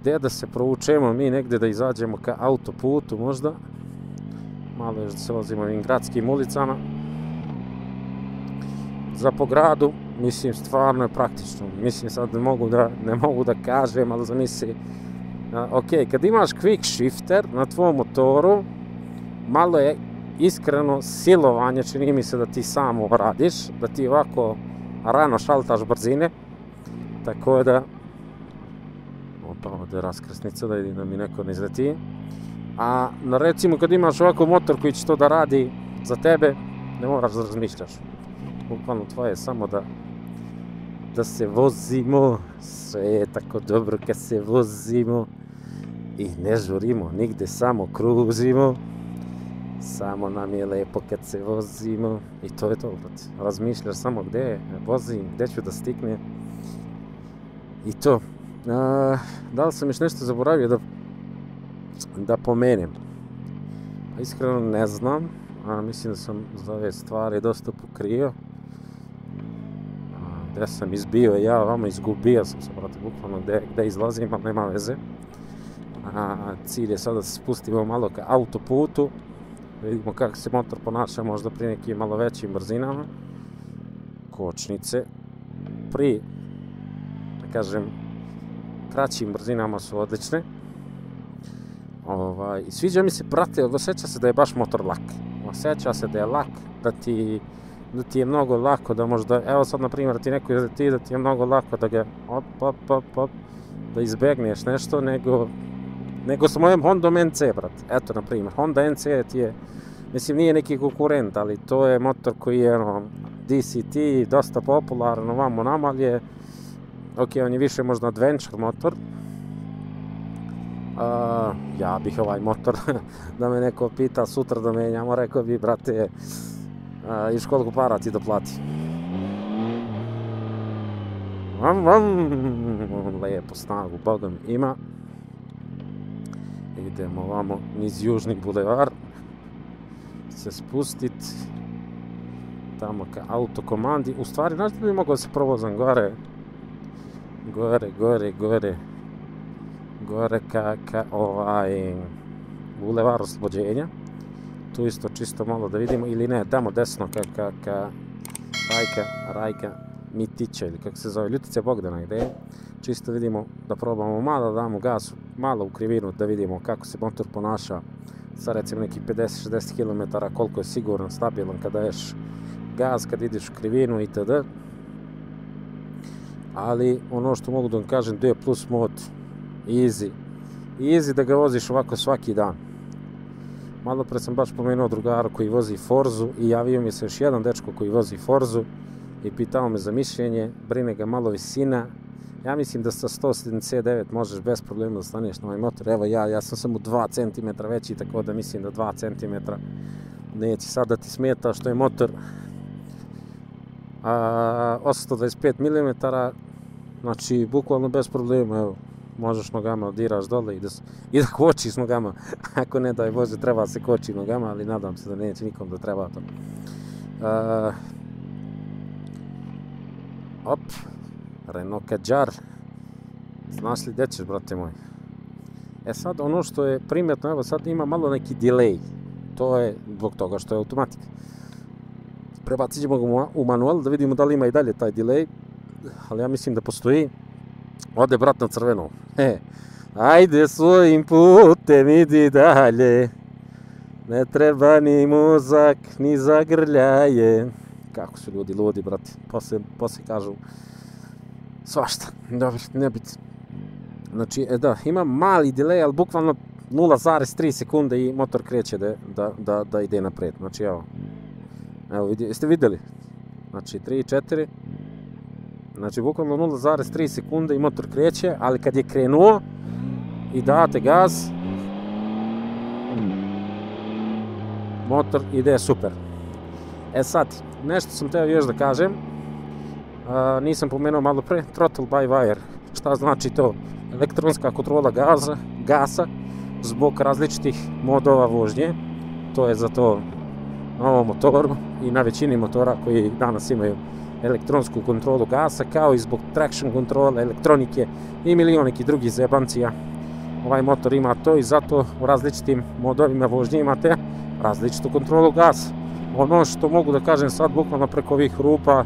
Gdje da se provučemo mi negdje da izađemo ka autoputu možda, malo još da se vozimo ovim gradskim ulicama. Za po gradu, mislim, stvarno je praktično. Mislim, sad ne mogu da kažem, ali zamisli, ok, kad imaš quick shifter na tvom motoru, malo je iskreno silovanje, čini mi se da ti samo radiš, da ti ovako rano šaltaš brzine, tako da pa ovdje raskrsnica da vidim da mi neko ne izleti. A recimo kad imaš ovako motor koji će to da radi za tebe, ne moraš da razmišljaš. Bukvalno tvoje je samo da se vozimo, sve je tako dobro kad se vozimo i ne žurimo nigde, samo kružimo. Samo nam je lepo kad se vozimo i to je to, brate. Razmišljaš samo gdje vozim, gdje ću da stignem i to. Da li sam još nešto zaboravio da pomenem? Iskreno ne znam, mislim da sam za ove stvari dosta pokrio. Gdje sam izbio ja, vama izgubio sam se, brate, bukvalno gdje izlazim, ali nema veze. Cilj je sad da se spustimo malo ka autoputu. Vidimo kako se motor ponaša možda pri nekim malo većim brzinama. Kočnice pri, da kažem, kraćim brzinama su odlične. I sviđa mi se, brate, osjeća se da je baš motor lak. Osjeća se da je lak, da ti je mnogo lako da možda, evo sad na primjer ti neko izleti, da ti je mnogo lako da ga da izbegneš nešto, nego s mojom Hondom NC, brat. Eto, na primjer, Honda NC ti je, mislim, nije neki konkurent, ali to je motor koji je, DCT, dosta popularan ovamo nama, ali je, ok, on je više možda adventure motor. Ja bih ovaj motor, da me neko pita sutra da menjamo, rekao bi, brate, još koliko para ti da plati. Lijepo snagu, bogom ima. Idemo ovamo niz Južni bulevar, se spustit tamo ka autokomandi. U stvari, znaš da bi mogao se provozam gore ka bulevar Oslobođenja. Tu isto čisto malo da vidimo, ili ne, tamo desno ka Rajka Mitića, ili kako se zove, Ljutice Bogdana gdje. Čisto vidimo da probamo malo, da damo gas malo u krivinu, da vidimo kako se motor ponaša sa recimo nekih 50-60 km, koliko je siguran, stabilan kada daješ gas, kad ideš u krivinu itd. Ali ono što mogu da vam kažem, D plus mod, easy da ga voziš ovako svaki dan. Malo pre sam baš pomenuo drugara koji vozi Forzu i javio mi se još jedan dečko koji vozi Forzu i pitao me za mišljenje, brine ga malo visina. Ja mislim da sa 179 možeš bez problema da staneš na ovaj motor. Evo ja sam samo 2 cm veći, tako da mislim da 2 cm neće sad da ti smeta što je motor 825 mm, znači bukvalno bez problema, evo, možeš nogama diraš dole i da kočiš nogama. Ako ne daj Bože treba se koči nogama, ali nadam se da neće nikom da treba to. Renault Kadjar. Znaš li gdje ćeš, brate moj? Sad ono što je primjetno, evo sad ima malo neki delay. To je zbog toga što je automatika. Prebacit ćemo ga u manual da vidimo da li ima i dalje taj delay. Ali ja mislim da postoji. Ode brat na crveno. Ajde svojim putem idi dalje. Ne treba ni mozak, ni zagrljaje. Kako su ljudi ludi, brate. Poslije kažu svašta. Dobro, ne biti. Znači, da, ima mali delay, ali bukvalno 0,3 sekunde i motor kreće da ide napred. Znači, evo, jeste vidjeli? Znači, 3, 4. Znači, bukvalno 0,3 sekunde i motor kreće, ali kad je krenuo i date gaz, motor ide super. Sad, nešto sam teo još da kažem, nisam pomenuo malo pre, throttle by wire. Šta znači to? Elektronska kontrola gasa zbog različitih modova vožnje. To je za to na ovom motoru i na većini motora koji danas imaju elektronsku kontrolu gasa, kao i zbog traction kontrole, elektronike i milion nekih drugih zebancija. Ovaj motor ima to i zato u različitim modovima vožnje imate različitu kontrolu gasa. Ono što mogu da kažem sad bukvalno preko ovih rupa,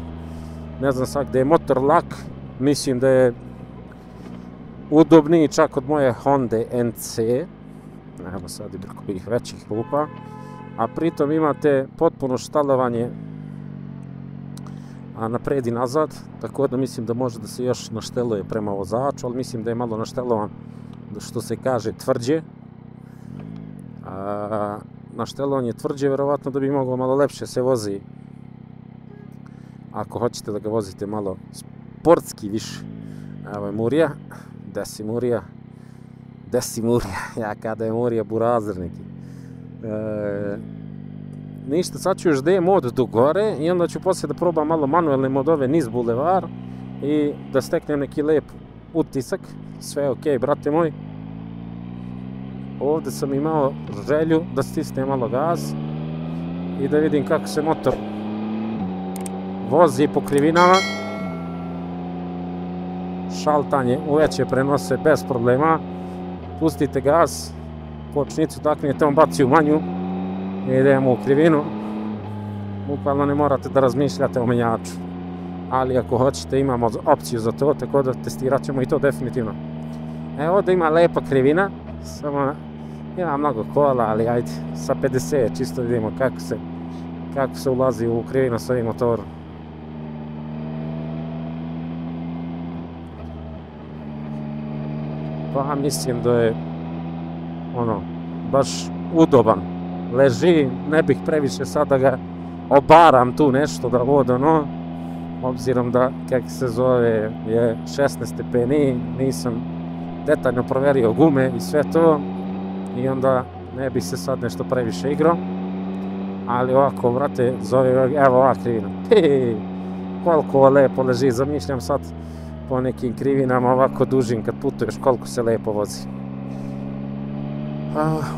ne znam sad gdje je motor lak, mislim da je udobniji čak od moje Honda NC. Evo sad i preko ovih većih rupa. A pritom imate potpuno štalovanje a naprijed i nazad, tako da mislim da može da se još našteluje prema vozaču, ali mislim da je malo naštelovan, što se kaže, tvrđe. Naštelovan je tvrđe, vjerovatno da bi moglo malo lepše se vozi, ako hoćete da ga vozite malo sportski više. Evo je Murija, desi Murija, ja kada je Murija burazir neki. Ništa, sad ću još D mod do gore i onda ću poslije da probam malo manuelne modove niz bulevar i da steknem neki lep utisak. Sve je ok, brate moj. Ovdje sam imao želju da stisnem malo gaz i da vidim kako se motor vozi po krivinama. Šaltanje u veće prenose bez problema. Pustite gaz, kočnicu taknete, on baci u manju i idemo u krivinu. Bukvalno ne morate da razmišljate o menjaču, ali ako hoćete imamo opciju za to, tako da testirat ćemo i to definitivno. Evo da ima lepa krivina, samo ima mnogo kola, ali ajde sa 50 čisto vidimo kako se ulazi u krivinu s ovim motorom. Pa mislim da je baš udoban. Leži, ne bih previše sad da ga obaram tu nešto da obzirom da, kako se zove, je 16 stepeni, nisam detaljno provjerio gume i sve to i onda ne bih se sad nešto previše igrao, ali ovako, vrate, zove, evo ova krivina, koliko lepo leži, zamišljam sad po nekim krivinama ovako dužim kad putuješ, koliko se lepo vozi.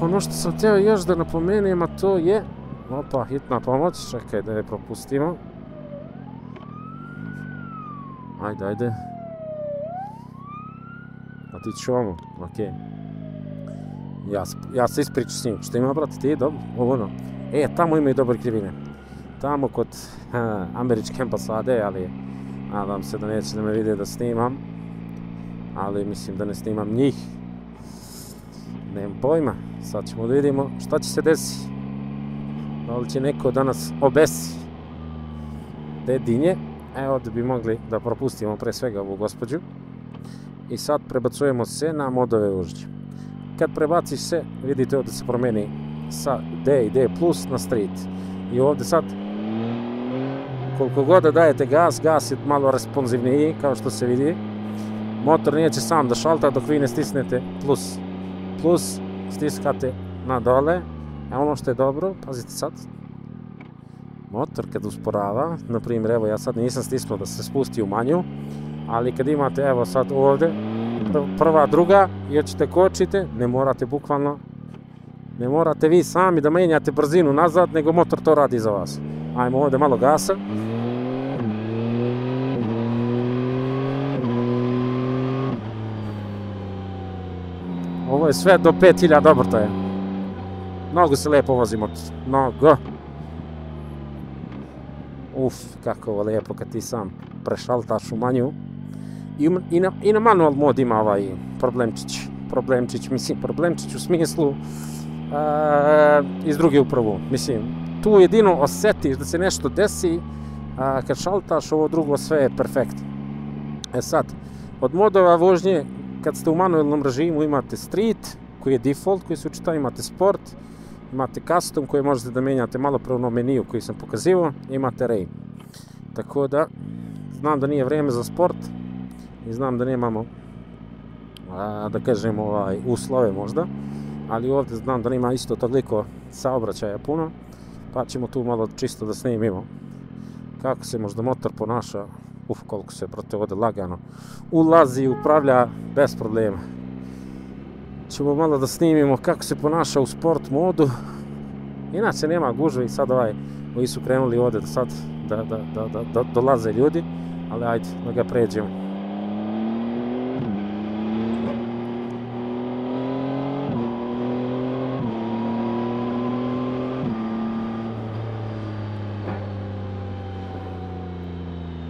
Ono što sam htio još da napomenem, a to je, hitna pomoć, čekaj da je propustimo. Ajde. A ti ću ovo, ok. Ja se ispriču s njim, što ima, brate, ti, dobro, tamo imaju dobre krivine. Tamo kod američke ambasade, ali nadam se da neće da me vide da snimam. Ali mislim da ne snimam njih. Nemam pojma, sad ćemo da vidimo šta će se desiti. Da li će neko danas obesi dedinje. Evo da bi mogli da propustimo pre svega ovu gospođu. I sad prebacujemo se na modove vožnje. Kad prebaciš se, vidite ovdje se promeni sa D i D plus na street. I ovdje sad, koliko god da dajete gas je malo responsivniji, kao što se vidi. Motor neće sam da šalta dok vi ne stisnete plus. Plus stiskate na dole. Ono što je dobro, pazite sad. Motor kad usporava, na primjer, evo ja sad nisam stisnuo da se spusti u manju, ali kad imate, evo sad ovdje, prva, druga, i hoćete kočite, ne morate vi sami da menjate brzinu nazad, nego motor to radi za vas. Ajmo ovdje malo gasa. Ovo je sve do 5000 obrtaja. Mnogo se lijepo vozi motor, mnogo. Kako ovo lijepo kad ti sam prešaltaš u manju. I na manual mod ima ovaj problemčić u smislu iz druge u prvu. Mislim, tu jedino osjetiš da se nešto desi, kad šaltaš ovo drugo sve je perfektno. Sad, od modova vožnje, kad ste u manualnom režimu imate street, koji je default, koji se učita, imate sport, imate custom koji možete da menjate malo pre onom meniju koji sam pokazivao, imate rain. Tako da, znam da nije vrijeme za sport i znam da nemamo, da kažem, uslove možda, ali ovdje znam da nema isto toliko saobraćaja puno, pa ćemo tu malo čisto da snimimo kako se možda motor ponaša. Koliko se, brate, ovdje lagano ulazi i upravlja bez problema. Ćemo malo da snimimo kako se ponaša u sport modu. Inače nema gužve i sad ovi su krenuli ovdje da sad da dolaze ljudi, ali ajde da ga pređemo.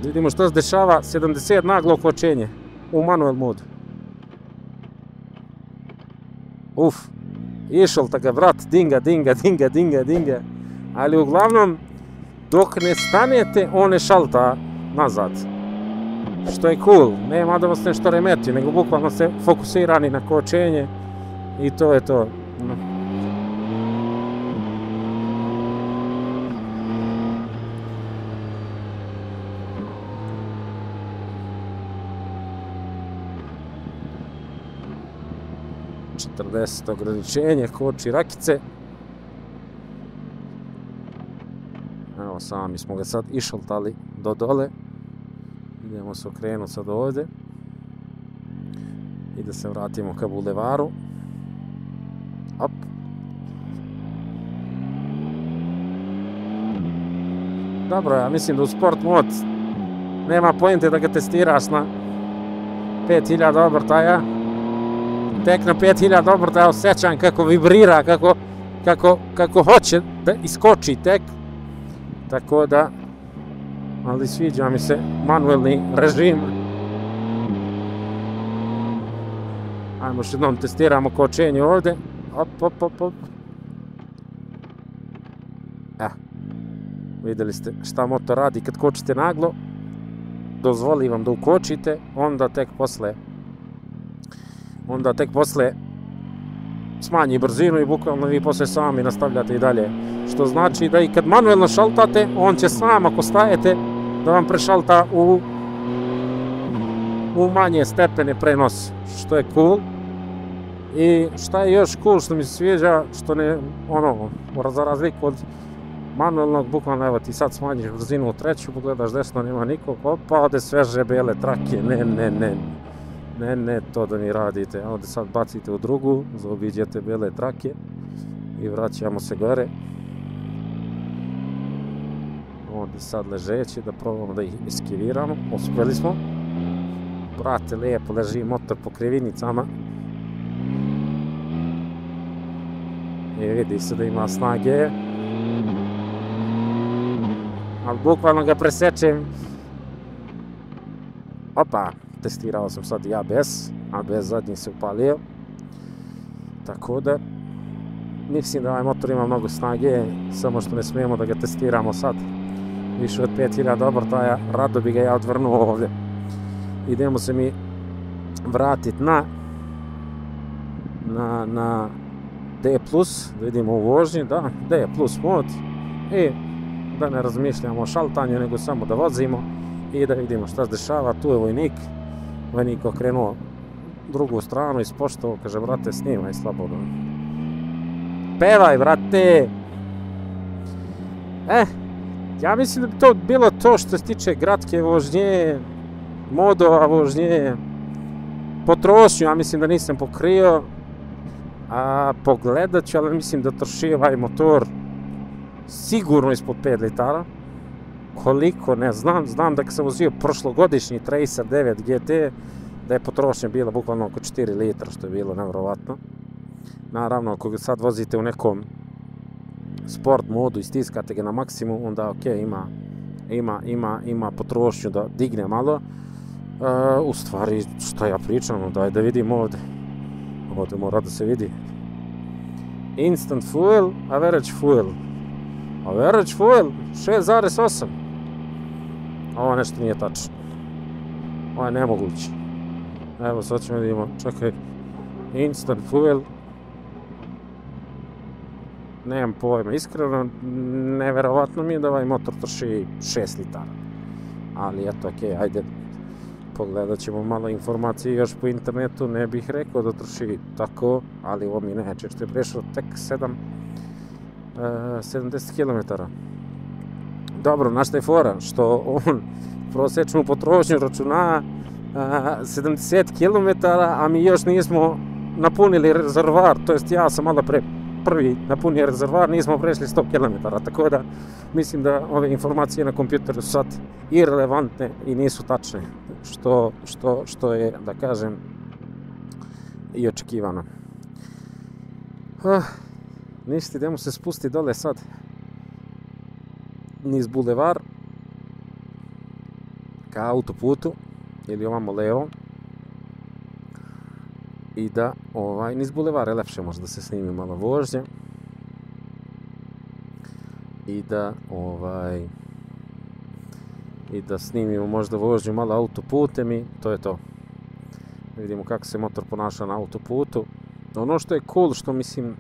Vidimo što se dešava, 70 naglo kočenje u manual modu. Išel ta ga vrat, dinga. Ali uglavnom, dok ne stanete, on ne šalta. nazad. Što je cool, nema da vas nešto remeti, nego bukvalno ste fokusirani na kočenje i to je to. ...40 ograničenje, koči rakice. Evo, sami smo ga sad išaltali do dole. Idemo se okrenuti sad ovdje. I da se vratimo ka bulevaru. Op. Dobro, ja mislim da u sport mod nema pojente da ga testiraš na 5000 obrtaja. Tek na 5000 obrtaja osjećam kako vibrira, kako hoće da iskoči tek. Tako da, ali sviđa mi se manuelni režim. Ajmo još jednom testiramo kočenje ovdje. Op. Vidjeli ste šta motor radi kad kočite naglo. Dozvoli vam da ukočite, onda tek posle smanji brzinu i bukvalno vi posle sami nastavljate i dalje. Što znači da i kad manuelno šaltate, on će sam ako stajete da vam prešalta u manje stepene prenos, što je cool. I šta je još cool, što mi se sviđa, što ne, za razliku od manuelnog, bukvalno evo ti sad smanjiš brzinu u treću, pogledaš desno, nema nikog, opa, ode sveže bele trake, ne, to da mi radite, ovdje sad bacite u drugu, zaobiđete bele trake i vraćamo se gore. Ovdje sad ležeći, da probamo da ih eskiviramo, uspjeli smo. Brate, lijepo leži motor po krivinicama. I vidi se da ima snage. Ali bukvalno ga presečem. Opa, testirao sam sad i ABS zadnji se upalio. Tako da, mislim da ovaj motor ima mnogo snage, samo što ne smijemo da ga testiramo sad. Više od 5000 obrtaja, rado bi ga ja odvrnuo ovdje. Idemo se mi vratiti na D+, da vidimo u vožnji, da, D+ mod. I da ne razmišljamo o šaltanju, nego samo da vozimo i da vidimo šta se dešava. Tu je vojnik okrenuo drugu stranu, ispoštovao, kaže, brate, snimaj slobodno. Pevaj, brate! Ja mislim da bi to bilo to što se tiče gratke vožnje, modova vožnje, potrošnju, ja mislim da nisam pokrio, a pogledat ću, ali mislim da troši ovaj motor sigurno ispod 5 litara. Koliko, ne znam, znam da kad sam vozio prošlogodišnji Tracer 9 GT, da je potrošnja bila bukvalno oko 4 litra, što je bilo nevjerovatno. Naravno, ako ga sad vozite u nekom sport modu i stiskate ga na maksimum, onda ok, ima potrošnju da digne malo. U stvari, šta ja pričam, daj da vidim ovdje. Ovdje mora da se vidi. Instant fuel, average fuel. Average fuel 6,8. Ovo nešto nije tačno. Ovo je nemoguće. Evo sad ćemo vidimo, čekaj. Instant fuel. Nemam pojma, iskreno, neverovatno mi je da ovaj motor troši 6 litara. Ali eto, ok, ajde, pogledat ćemo malo informacije još po internetu, ne bih rekao da troši tako, ali ovo mi neće, što je prešao tek 70 km. Dobro, znaš šta je fora, što on prosječnu potrošnju računa 70 km, a mi još nismo napunili rezervoar, to jest ja sam malo pre prvi napunio rezervoar, nismo prešli 100 km, tako da mislim da ove informacije na kompjuteru su sad irelevantne i nisu tačne, što je, da kažem, i očekivano. Ništa, idemo se spustiti dole sad niz bulevar ka autoputu ili ovamo levo i da niz bulevar je lepše možda da se snimi malo vožnje i da snimimo možda vožnju malo autoputem i to je to. Vidimo kako se motor ponaša na autoputu. Ono što je cool, što mislim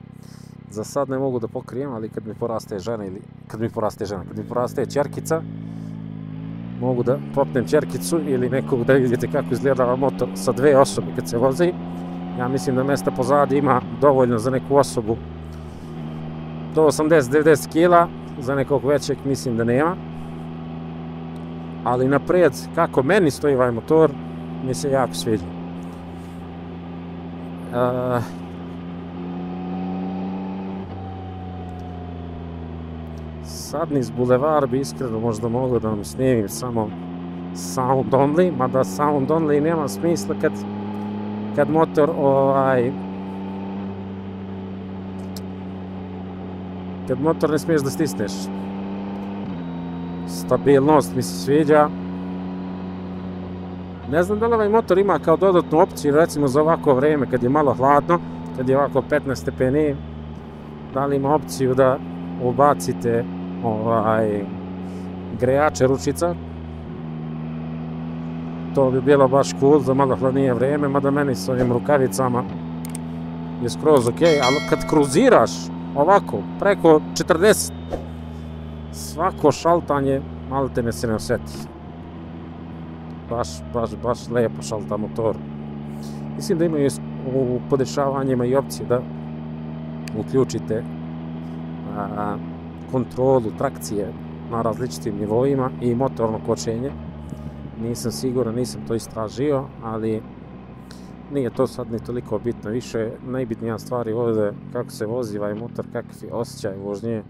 za sad ne mogu da pokrijem, ali kad mi poraste žena ili kad mi poraste ćerkica, mogu da popnem ćerkicu ili nekog da vidite kako izgleda motor sa 2 osobe kad se vozi. Ja mislim da mjesta pozadi ima dovoljno za neku osobu do 80-90 kila, za nekog većeg mislim da nema. Ali naprijed, kako meni stoji ovaj motor, mi se jako sviđa. Sad niz bulevar bi iskreno možda mogao da vam snimim samo sound only, mada sound only nema smisla kad motor kad motor ne smiješ da stisneš. Stabilnost mi se sviđa. Ne znam da li ovaj motor ima kao dodatnu opciju, recimo za ovako vrijeme kad je malo hladno, kad je ovako 15 stepeni, da li ima opciju da ubacite grejače ručica. To bi bilo baš cool za malo hladnije vrijeme, mada meni s ovim rukavicama je skroz ok, ali kad kruziraš ovako preko 40, svako šaltanje malo te ne se ne osjeti. Baš lijepo šalta motor. Mislim da imaju u podešavanjima i opcije da uključite kontrolu trakcije na različitim nivoima i motorno kočenje. Nisam siguran, nisam to istražio, ali nije to sad ni toliko bitno. Više najbitnija stvar je ovdje kako se vozi ovaj motor, kakav je osjećaj vožnje,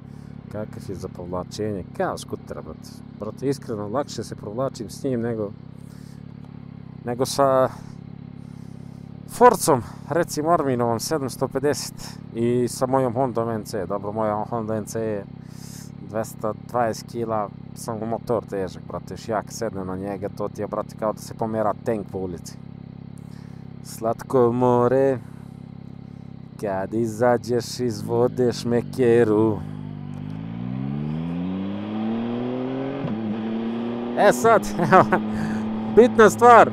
kakav je za povlačenje, kao skuter, brate, iskreno lakše se provlačim s njim nego sa Forcom, recimo Arminovom 750 i sa mojom Hondom NC. Dobro, moja Honda NC je 220 kila, samo motor težak, brate, još jak sedne na njega, to ti je, brate, kao da se pomera tank po ulici. Slatko more, kad izađeš iz vode šmekeru. E sad, bitna stvar,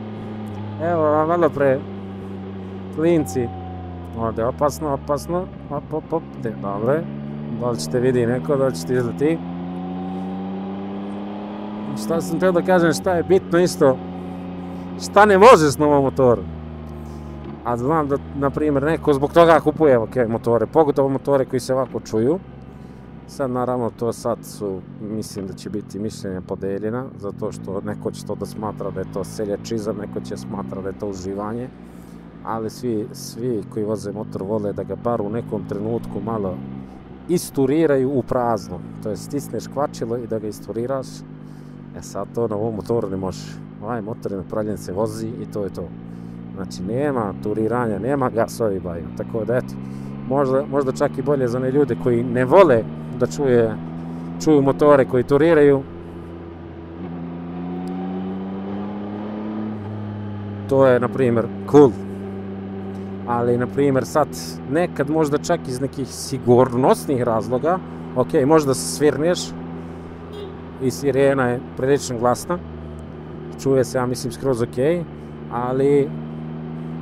evo malo pre, klinci, ovdje opasno, op, dobro, da li ćete vidi neko, da li ćete izleti. Šta sam teo da kažem, šta je bitno isto, šta ne možeš na ovom motoru. A znam da, na primjer, neko zbog toga kupuje ovakve motore, pogotovo motore koji se ovako čuju. Sad, naravno, to sad su, mislim da će biti mišljenja podeljena, zato što neko će to da smatra da je to seljačizam, neko će smatra da je to uživanje, ali svi koji voze motor vole da ga bar u nekom trenutku malo isturiraju u prazno. To je stisneš kvačilo i da ga isturiraš. E sad to na ovom motoru ne može. Ovaj motor je napravljen se vozi i to je to. Znači nema turiranja, nema gasovi baju. Tako da eto, možda čak i bolje za one ljude koji ne vole da čuju motore koji turiraju. To je, na primjer, cool. Ali, na primjer, sad nekad možda čak iz nekih sigurnosnih razloga, ok, možda svirneš i sirena je prilično glasna, čuje se, ja mislim, skroz ok, ali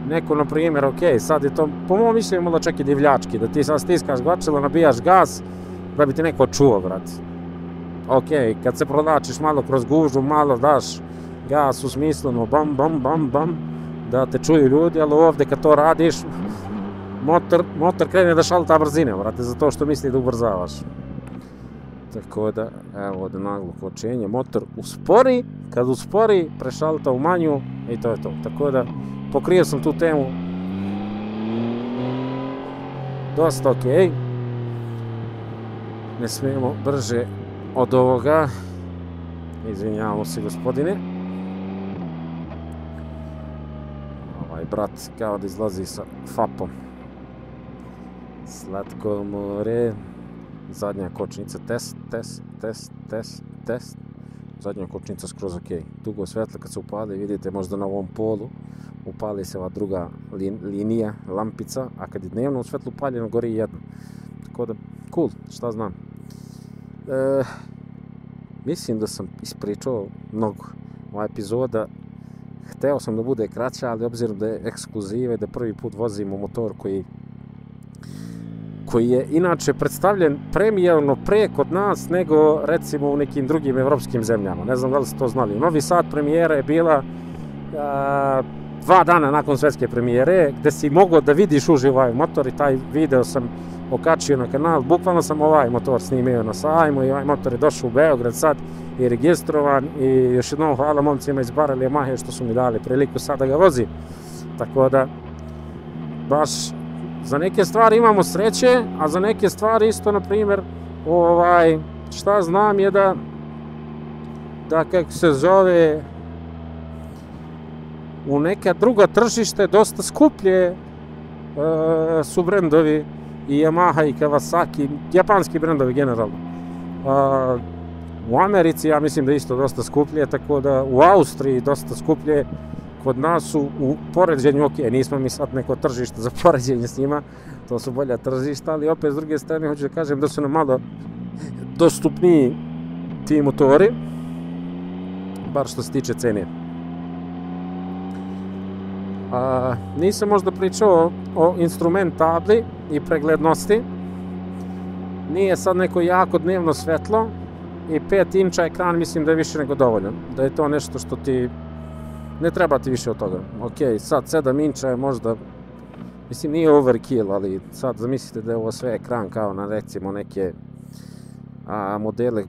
neko, na primjer, ok, sad je to, po mojom mišljenju, možda čak i divljački, da ti sad stiskaš gvačilo, nabijaš gas, da bi ti neko čuo, brat. Ok, kad se provlačiš malo kroz gužu, malo daš gas u smislu, no bam, da te čuju ljudi, ali ovdje kad to radiš, motor krene da šalta brzine, brate, zato što misli da ubrzavaš. Tako da, evo ovdje naglo kočenje, motor uspori, kad uspori, prešalta u manju i to je to. Tako da, pokrio sam tu temu dosta ok. Ne smijemo brže od ovoga. Izvinjavamo se, gospodine. Ovaj brat kao da izlazi sa fapom. Slatko more. Zadnja kočnica, test. Zadnja kočnica skroz ok. Dugo svetlo kad se upali, vidite možda na ovom polu upali se ova druga linija, lampica, a kad je dnevno u svetlu upaljeno, gori jedna. Tako da, cool, šta znam. Mislim da sam ispričao mnogo. Ova epizoda hteo sam da bude kraća, ali obzirom da je ekskluziva i da prvi put vozimo motor koji je inače predstavljen premijerno pre kod nas nego recimo u nekim drugim evropskim zemljama. Ne znam da li ste to znali. U Novi Sad premijera je bila 2 dana nakon svetske premijere, gde si mogao da vidiš uživo ovaj motor i taj video sam okačio na kanal. Bukvalno sam ovaj motor snimio na sajmu i ovaj motor je došao u Beograd sad i registrovan i još jednom hvala momcima iz Barel Yamahe što su mi dali priliku sad da ga vozim. Tako da baš za neke stvari imamo sreće, a za neke stvari isto, na primjer, šta znam je da kako se zove, u neka druga tržište dosta skuplje su brendovi i Yamaha i Kawasaki, japanski brendovi generalno. U Americi ja mislim da isto dosta skuplje, tako da u Austriji dosta skuplje. Kod nas su u poređenju, ok, nismo mi sad neko tržište za poređenje s njima, to su bolja tržišta, ali opet s druge strane hoću da kažem da su nam malo dostupniji ti motori, bar što se tiče cene. Nisam možda pričao o instrument tabli i preglednosti. Nije sad neko jako dnevno svetlo i 5 inča ekran mislim da je više nego dovoljan. Da je to nešto što ti ne treba ti više od toga. Ok, sad 7 inča je možda, mislim nije overkill, ali sad zamislite da je ovo sve ekran kao na recimo neke modele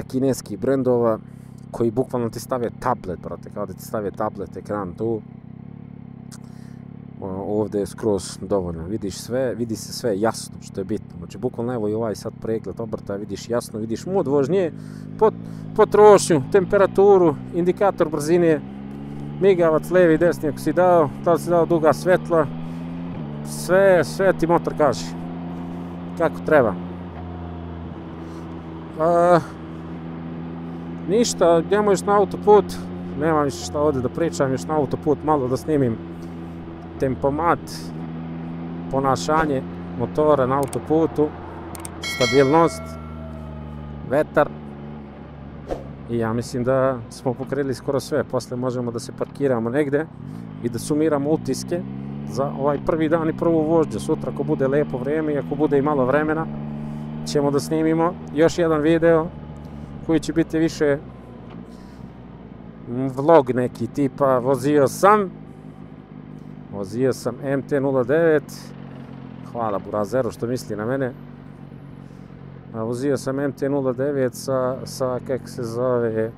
kineskih brendova koji bukvalno ti stave tablet, brate, kao da ti stave tablet ekran tu. Ovdje je skroz dovoljno, vidiš sve, vidi se sve jasno što je bitno. Znači bukvalno evo i ovaj sad pregled obrta, vidiš jasno, vidiš mod vožnje, potrošnju, temperaturu, indikator brzine, migavac levi i desni ako si dao, da li si dao duga svetla, sve ti motor kaže kako treba. Ništa, idemo još na autoput, nemam više šta ovdje da pričam, još na autoput malo da snimim tempomat, ponašanje motora na autoputu, stabilnost, vetar i ja mislim da smo pokrili skoro sve. Posle možemo da se parkiramo negde i da sumiramo utiske za ovaj prvi dan i prvu vožnju. Sutra ako bude lepo vreme i ako bude i malo vremena ćemo da snimimo još jedan video koji će biti više vlog neki tipa vozio sam MT-09, hvala Burazeru što misli na mene. Vozio sam MT-09 sa kako se zove,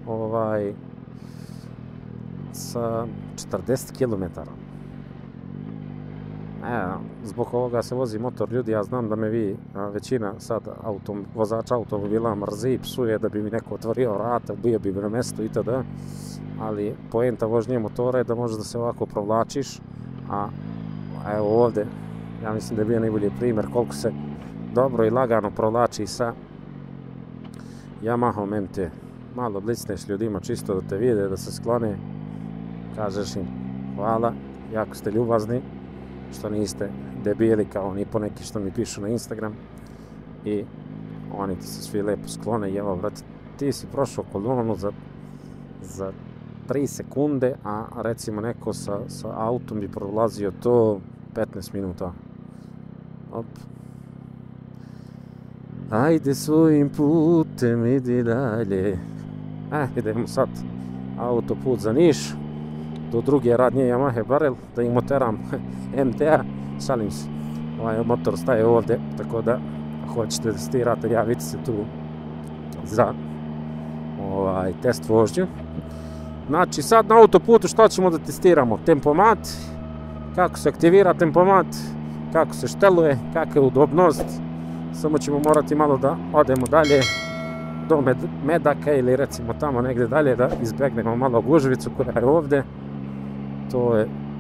sa 40 km. Zbog ovoga se vozi motor, ljudi, ja znam da me vi, većina sad vozača automobila mrzi, psuje da bi mi neko otvorio vrata, bio bi na mesto itd. Ali poenta vožnje motora je da možeš da se ovako provlačiš, a evo ovdje, ja mislim da je bio najbolji primjer koliko se dobro i lagano provlači sa Yamahom MT. Malo blicneš ljudima čisto da te vide, da se sklone, kažeš im hvala, jako ste ljubazni, što niste debili kao oni poneki što mi pišu na Instagram i oni ti se svi lepo sklone i evo, brate, ti si prošao kolonu za 3 sekunde, a recimo neko sa autom bi prolazio to 15 minuta. Op. Ajde svojim putem, idi dalje. Idemo sad autoput za Niš, do druge radnje Yamahe Barel, da im oteram MT-a, šalim se. Ovaj motor staje ovdje, tako da hoćete da testirate, javite se tu za test vožnju. Znači sad na autoputu što ćemo da testiramo? Tempomat, kako se aktivira tempomat, kako se šteluje, kakva je udobnost. Samo ćemo morati malo da odemo dalje do Medaka ili recimo tamo negdje dalje da izbjegnemo malo gužvicu koja je ovdje.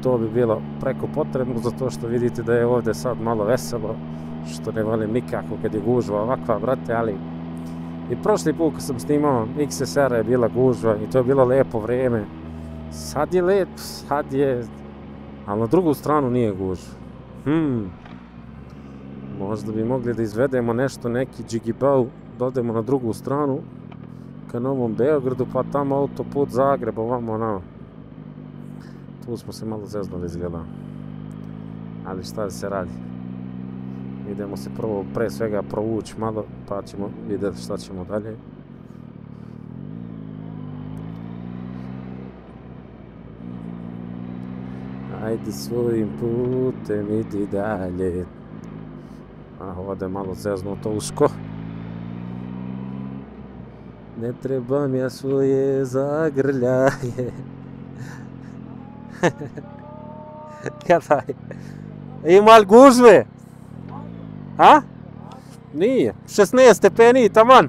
To bi bilo preko potrebno, zato što vidite da je ovdje sad malo veselo, što ne volim nikako kad je gužva ovakva, brate, ali i prošli put kad sam snimao XSR je bila gužva i to je bilo lepo vrijeme. Sad je lep, ali na drugu stranu nije gužva. Možda bi mogli da izvedemo nešto, neki džigibau, da odemo na drugu stranu, ka Novom Beogradu, pa tamo autoput Zagreb, ovamo onamo. Tu smo se malo zeznuli izgleda. Ali šta se radi? Idemo se prvo pre svega provući malo, pa ćemo vidjeti šta ćemo dalje. Ajde svojim putem idi dalje. Ovdje je malo zeznuto usko. Ne trebam ja svoje zagrljaje. Kada je? Ima li gužve? A? Nije. 16 stepeni, taman.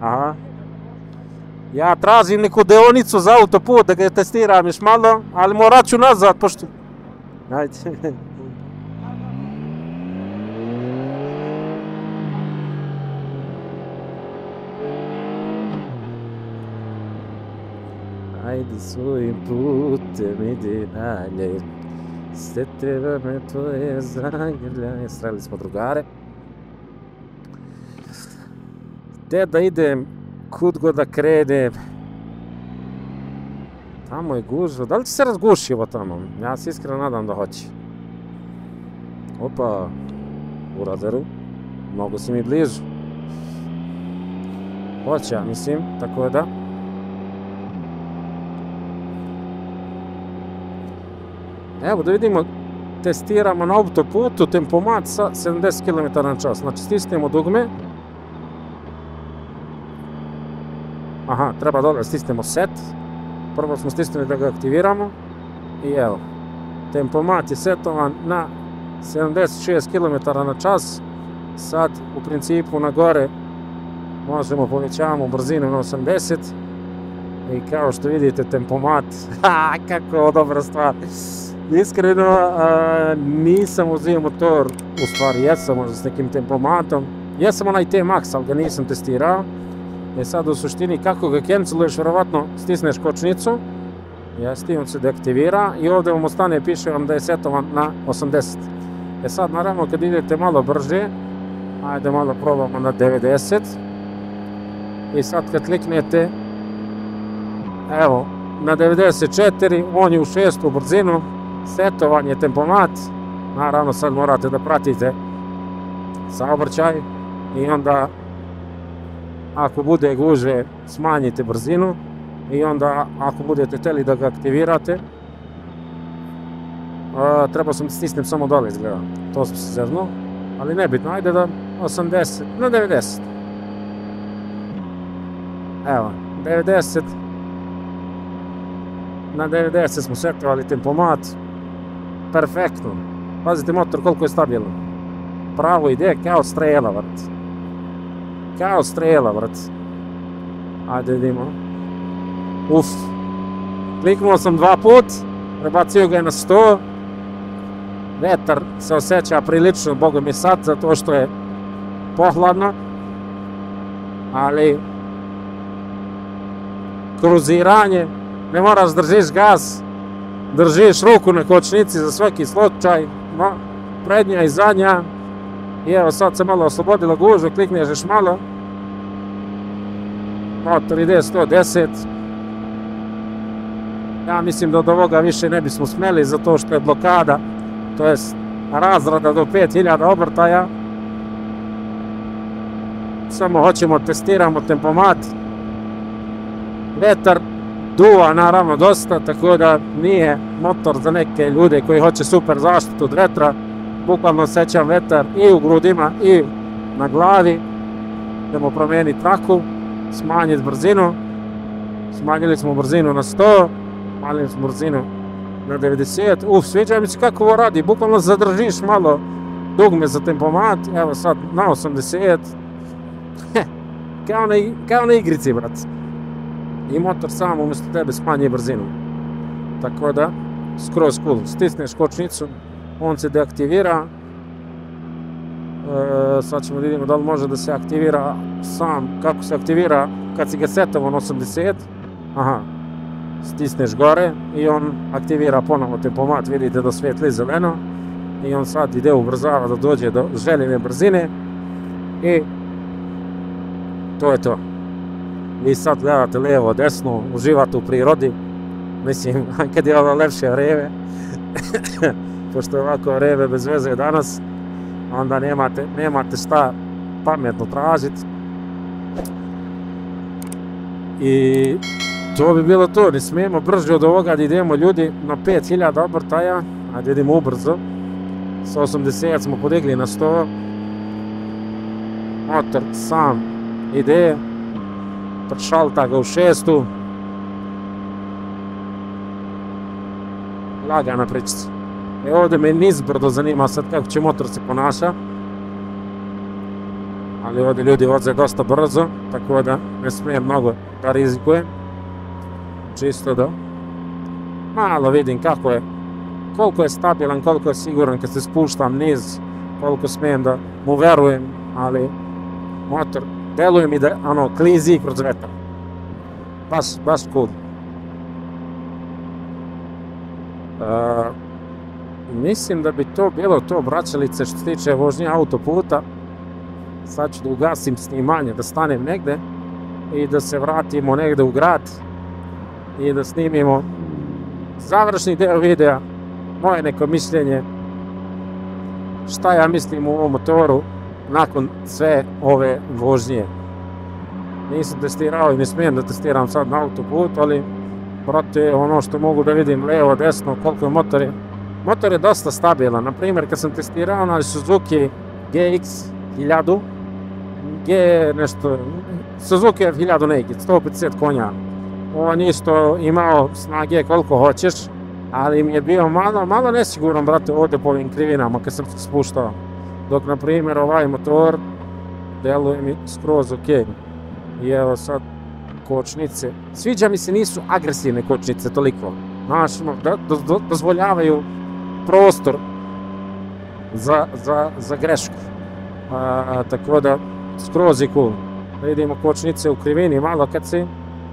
Aha. Ja tražim neku deonicu za autoput da ga testiram još malo, ali morat ću nazad, pošto... Ajde. Ajde svojim putem idi dalje. Sve treba me tvoje zagrljaje. Sreli smo drugare. Gde da idem, kud god da krenem. Tamo je gužva. Da li će se razguši ovo tamo? Ja se iskreno nadam da hoće. Opa, u radaru. Mnogo si mi blizu. Hoće, ja mislim, tako da. Evo da vidimo, testiramo na autoputu tempomat sa 70 km/h. Znači stisnemo dugme. Aha, treba dole stisnemo set. Prvo smo stisnuli da ga aktiviramo. I evo, tempomat je setovan na 76 km/h. Sad u principu na gore možemo povećavamo brzinu na 80. I kao što vidite tempomat, kako dobra stvar. Iskreno nisam uzio motor, u stvari jesam možda s nekim tempomatom. Jesam onaj T-Max, ali ga nisam testirao. Sad u suštini kako ga canceluješ, vjerovatno stisneš kočnicu. Jeste, on se deaktivira i ovdje vam ostane, piše vam da je setovan na 80. Sad naravno kad idete malo brže, ajde malo probamo na 90. I sad kad kliknete, evo, na 94, on je u 6. brzinu, setovan je tempomat. Naravno sad morate da pratite saobraćaj i onda ako bude gužve smanjite brzinu i onda ako budete htjeli da ga aktivirate treba sam stisnem samo dole izgleda, to sam se zeznuo, ali nebitno, ajde da 80, na 90. Evo, 90, na 90 smo setovali tempomat, perfektno. Pazite motor koliko je stabilno, pravo ide kao strela, vrt. Kao strela, vrt. Ajde vidimo. Uf. Kliknuo sam 2 put, prebacio ga je na 100. Vetar se osjeća prilično, boga mi sad, zato što je pohladno. Ali kruziranje, ne moraš držiš gas, držiš ruku na kočnici za svaki slučaj, prednja i zadnja. I evo sad se malo oslobodila gužva, klikneš još malo. Motor ide 110. Ja mislim da od ovoga više ne bismo smeli zato što je blokada, to jest razrada do 5000 obrtaja. Samo hoćemo testiramo tempomat. Vetar duva naravno dosta, tako da nije motor za neke ljude koji hoće super zaštitu od vetra. Bukvalno osjećam vetar i u grudima i na glavi. Idemo promijeniti traku, smanjiti brzinu. Smanjili smo brzinu na 100, smanjili smo brzinu na 90. Sviđa mi se kako ovo radi, bukvalno zadržiš malo dugme za tempomat. Evo sad na 80. Kao na igrici, brat. I motor sam umjesto tebe smanji brzinu. Tako da, skroz cool. Stisneš kočnicu, on se deaktivira. Sad ćemo da vidimo da li može da se aktivira sam, kako se aktivira kad si ga setovan 80. Aha, stisneš gore i on aktivira ponovo tempomat, vidite da svijetli zeleno i on sad ide ubrzava da dođe do željene brzine. I to je to. Vi sad gledate lijevo, desno, uživate u prirodi. Mislim, kad je ovo lepše vreme, pošto je ovako vreme bez veze danas, onda nemate šta pametno tražiti. I to bi bilo to, ne smijemo brže od ovoga da idemo ljudi na 5000 obrtaja, ajde idemo ubrzo. Sa 80 smo podigli na 100. Motor sam ide, prešalta ga u 6. Lagana pričica. Ovdje me nizbrdo zanima sad kako će motor se ponaša. Ali ovdje ljudi voze dosta brzo, tako da ne smijem mnogo da rizikujem. Čisto da malo vidim koliko je stabilan, koliko je siguran kad se spuštam niz, koliko smijem da mu verujem, ali motor deluje mi da klizi kroz vetar. Baš cool. Mislim da bi to bilo to, braćalice, što se tiče vožnje autoputa. Sad ću da ugasim snimanje, da stanem negde i da se vratimo negde u grad i da snimimo završni deo videa, moje neko mišljenje, šta ja mislim u ovom motoru nakon sve ove vožnje. Nisam testirao i ne smijem da testiram sad na autoput, ali brate, ono što mogu da vidim levo, desno, koliko je motor je. Motor je dosta stabilan. Na primjer, kad sam testirao na Suzuki GX 1000, Suzuki F1000 Naked, 150 konja. On isto imao snage koliko hoćeš, ali mi je bio malo nesiguran, brate, ovdje po ovim krivinama kad sam se spuštao. Dok, na primjer, ovaj motor deluje mi skroz ok. I evo sad kočnice. Sviđa mi se, nisu agresivne kočnice toliko. Znaš, dozvoljavaju prostor za grešku. Tako da, skroz je cool. Vidimo kočnice u krivini, malo kad si,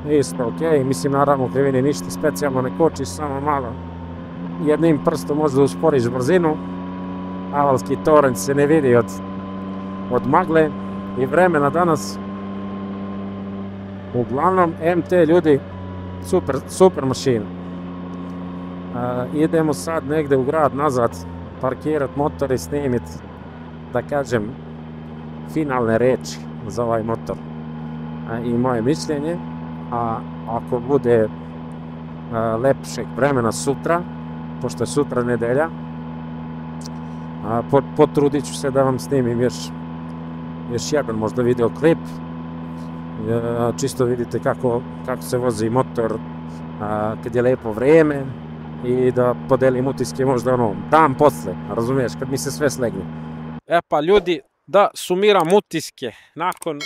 isto ok. Mislim, naravno u krivini ništa specijalno ne kočiš, samo malo. Jednim prstom možda usporiš brzinu. Avalski torrent se ne vidi od magle i vremena danas. Uglavnom, MT ljudi, super mašina. Idemo sad negde u grad nazad, parkirat motor i snimit, da kažem, finalne reči za ovaj motor i moje mišljenje. A ako bude lepšeg vremena sutra, pošto je sutra nedelja, potrudit ću se da vam snimim još jedan možda videoklip. Čisto vidite kako se vozi motor kad je lepo vrijeme i da podelim utiske možda dan posle, razumiješ, kad mi se sve slegne. E pa ljudi, da sumiram utiske, nakon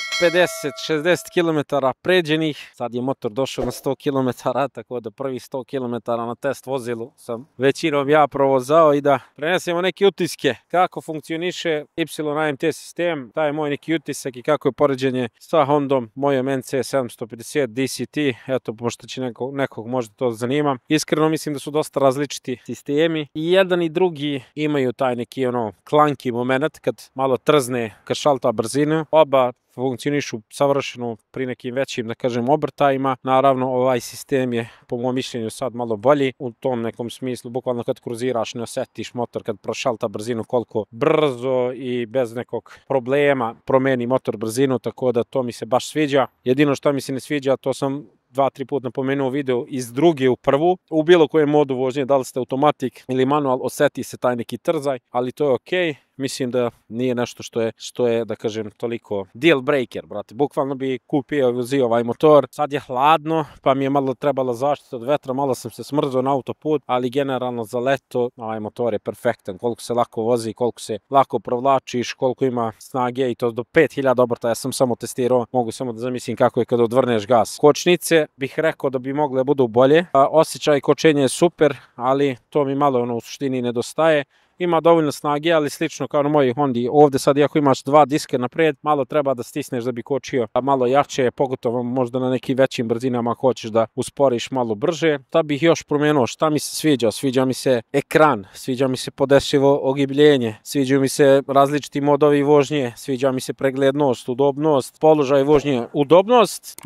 50-60 km pređenih, sad je motor došao na 100 km, tako da prvi 100 km na test vozilu sam većinom ja provozao i da prenesemo neke utiske kako funkcioniše YAMT sistem, taj je moj neki utisak i kako je poređenje sa Hondom, mojom NC 750 DCT, eto, pošto će nekog možda to zanima. Iskreno mislim da su dosta različiti sistemi i jedan i drugi imaju taj neki klanki moment kad malo trzne kad šalta brzinu. Oba funkcionišu savršeno pri nekim većim, da kažem, obrtajima. Naravno, ovaj sistem je, po mojom mišljenju, sad malo bolji. U tom nekom smislu, bukvalno kad kruziraš, ne osjetiš motor kad prošalta brzinu koliko brzo i bez nekog problema promeni motor brzinu, tako da to mi se baš sviđa. Jedino što mi se ne sviđa, to sam 2-3 puta napomenuo video iz druge u prvu. U bilo kojem modu vožnje, da li ste automatik ili manual, osjeti se taj neki trzaj, ali to je ok. Mislim da nije nešto što je, da kažem, toliko deal breaker, brate. Bukvalno bi kupio i vozio ovaj motor. Sad je hladno, pa mi je malo trebala zaštita od vetra, malo sam se smrzao na autoput, ali generalno za leto ovaj motor je perfektan. Koliko se lako vozi, koliko se lako provlačiš, koliko ima snage i to do 5000 obrtaja sam samo testirao. Mogu samo da zamislim kako je kada odvrneš gas. Kočnice bih rekao da bi mogle budu bolje. Osjećaj kočenja je super, ali to mi malo u suštini nedostaje. ima dovoljno snage, ali slično kao na mojoj Hondi. Ovdje sad, iako imaš dva diska naprijed, malo treba da stisneš da bi kočio malo jače, pogotovo možda na nekim većim brzinama ako hoćeš da usporiš malo brže. Šta bih još promijenio? Šta mi se sviđa? Sviđa mi se ekran, sviđa mi se podešljivo ogibljenje, sviđa mi se različiti modovi vožnje, sviđa mi se preglednost, udobnost, položaj vožnje. Udobnost,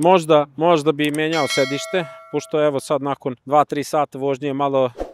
možda bi menjao sedište, pošto evo sad nakon 2-3 sata vožnje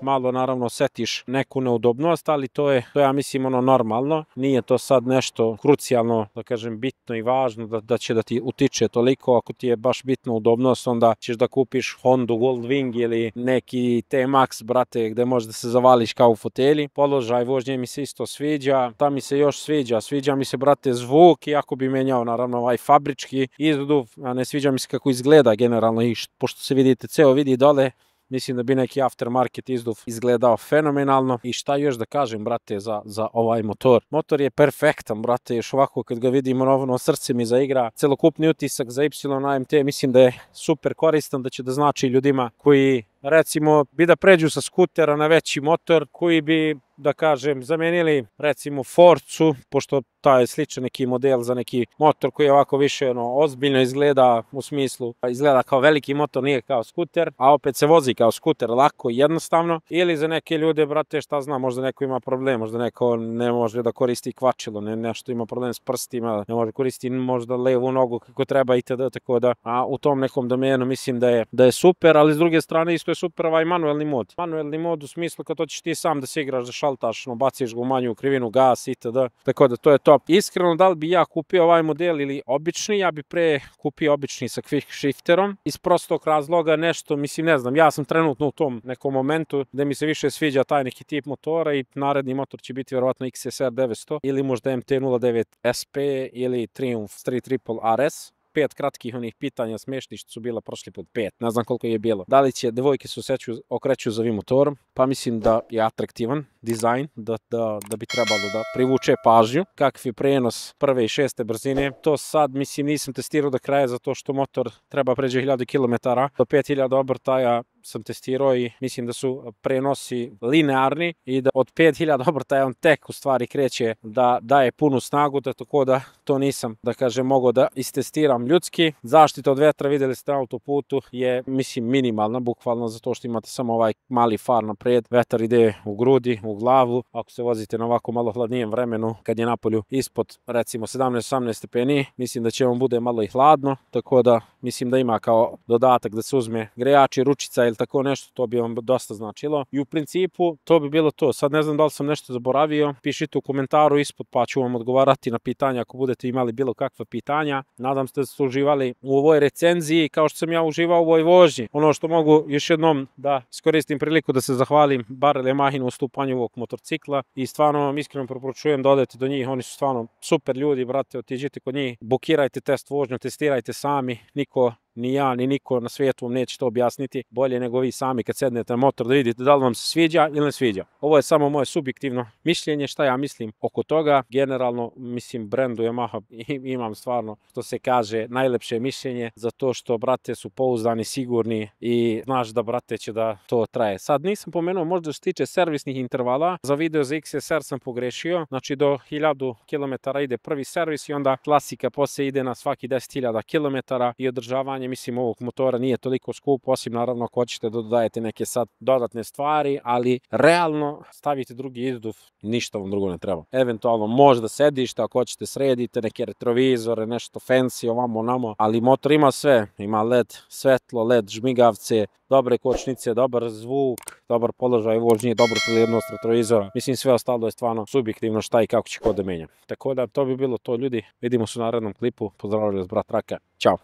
malo naravno setiš neku neudobnost, ali to je ja mislim normalno. Nije to sad nešto krucijalno, da kažem, bitno i važno da će da ti utiče toliko. Ako ti je baš bitna udobnost, onda ćeš da kupiš Hondu Goldwing ili neki T-Max, brate, gde možeš da se zavališ kao u fotelji. Položaj vožnje mi se isto sviđa. Ta mi se još sviđa mi se, brate, zvuk, iako bi menjao naravno ovaj fabrički izduv, a ne sviđa mi se kako izgleda generalno, i pošto se vidite ceo vidi dole, mislim da bi neki aftermarket izduv izgledao fenomenalno. I šta još da kažem, brate, za ovaj motor. Motor je perfektan, brate, još ovako kad ga vidimo, ono srce mi zaigra. Celokupni utisak za Y AMT mislim da je super koristan, da će da znači ljudima koji recimo bi da pređu sa skutera na veći motor, koji bi, da kažem, zamenili recimo Forcu, pošto taj je sličan neki model za neki motor koji je ovako više ozbiljno izgleda, u smislu izgleda kao veliki motor, nije kao skuter, a opet se vozi kao skuter lako i jednostavno. Ili za neke ljude, brate, šta znam, možda neko ima problem, možda neko ne može da koristi kvačilo, nešto ima problem s prstima, ne može koristiti možda levu nogu kako treba itd. Tako da, a u tom nekom domenu mislim da je super, ali s druge strane isto je super ovaj manuelni mod. Manuelni mod u smislu kad hoćeš ti sam da se igraš, da šaltaš, baciš ga u manju krivinu, gas itd. Tako da to je top. Iskreno, da li bi ja kupio ovaj model ili obični? Ja bi pre kupio obični sa quick shifterom. Iz prostog razloga nešto, mislim, ne znam, ja sam trenutno u tom nekom momentu gde mi se više sviđa taj neki tip motora i naredni motor će biti vjerovatno XSR 900 ili možda MT-09 SP ili Triumph 3 RS. 5 kratkih onih pitanja smešnih što su bila prošli put, 5, ne znam koliko je bilo. Da li će devojke se okreću za ovim motorom? Pa mislim da je atraktivan dizajn, da bi trebalo da privuče pažnju. Kakav je prenos prve i šeste brzine, to sad mislim nisam testirao do kraja zato što motor treba pređe 1000 km, do 5000 obrtaja sam testirao i mislim da su prenosi linearni i da od 5000 obrtaja on tek u stvari kreće da daje punu snagu, tako da to nisam, da kažem, mogao da istestiram ljudski. Zaštita od vetra, vidjeli ste na autoputu, je mislim minimalna, bukvalno zato što imate samo ovaj mali far napred, vetar ide u grudi, u glavu. Ako se vozite na ovako malo hladnijem vremenu, kad je napolju ispod recimo 17-18 stepeni, mislim da će vam bude malo i hladno, tako da mislim da ima kao dodatak da se uzme grejači, ručica ili tako nešto, to bi vam dosta značilo. I u principu to bi bilo to. Sad ne znam da li sam nešto zaboravio, pišite u komentaru ispod pa ću vam odgovarati na pitanja ako budete imali bilo kakva pitanja. Nadam se da ste uživali u ovoj recenziji kao što sam ja uživao u ovoj vožnji. Ono što mogu još jednom da iskoristim priliku da se zahvalim Barel Yamahinu u ustupanju ovog motorcikla i stvarno vam iskreno preporučujem da odete do njih. Oni su stvarno super ljudi, brate, otiđite kod njih, bukirajte test vožnju, testirajte sami, niko ni ja, ni niko na svijetu vam neće to objasniti bolje nego vi sami kad sednete na motor da vidite da li vam se sviđa ili ne sviđa. Ovo je samo moje subjektivno mišljenje, šta ja mislim oko toga. Generalno, mislim, brendu Yamaha imam stvarno, što se kaže, najlepše mišljenje, zato što, brate, su pouzdani, sigurni i znaš da, brate, će da to traje. Sad nisam pomenuo možda što se tiče servisnih intervala, za video za XSR sam pogrešio, znači do 1000 km ide prvi servis i onda klasika poslije ide na svaki 10.000 km i održavanje, mislim, ovog motora nije toliko skup, osim naravno ako hoćete da dodajete neke sad dodatne stvari, ali realno stavite drugi izduv, ništa vam drugo ne treba. Eventualno možda sedište, ako hoćete sredite neke retrovizore, nešto fancy, ovamo onamo, ali motor ima sve, ima LED svetlo, LED žmigavce, dobre kočnice, dobar zvuk, dobar položaj vožnje, dobru preglednost retrovizora. Mislim, sve ostalo je stvarno subjektivno šta i kako će ko da menja. Tako da to bi bilo to, ljudi. Vidimo se u narednom klipu. Pozdravljam vas, brat Raka. Ćao.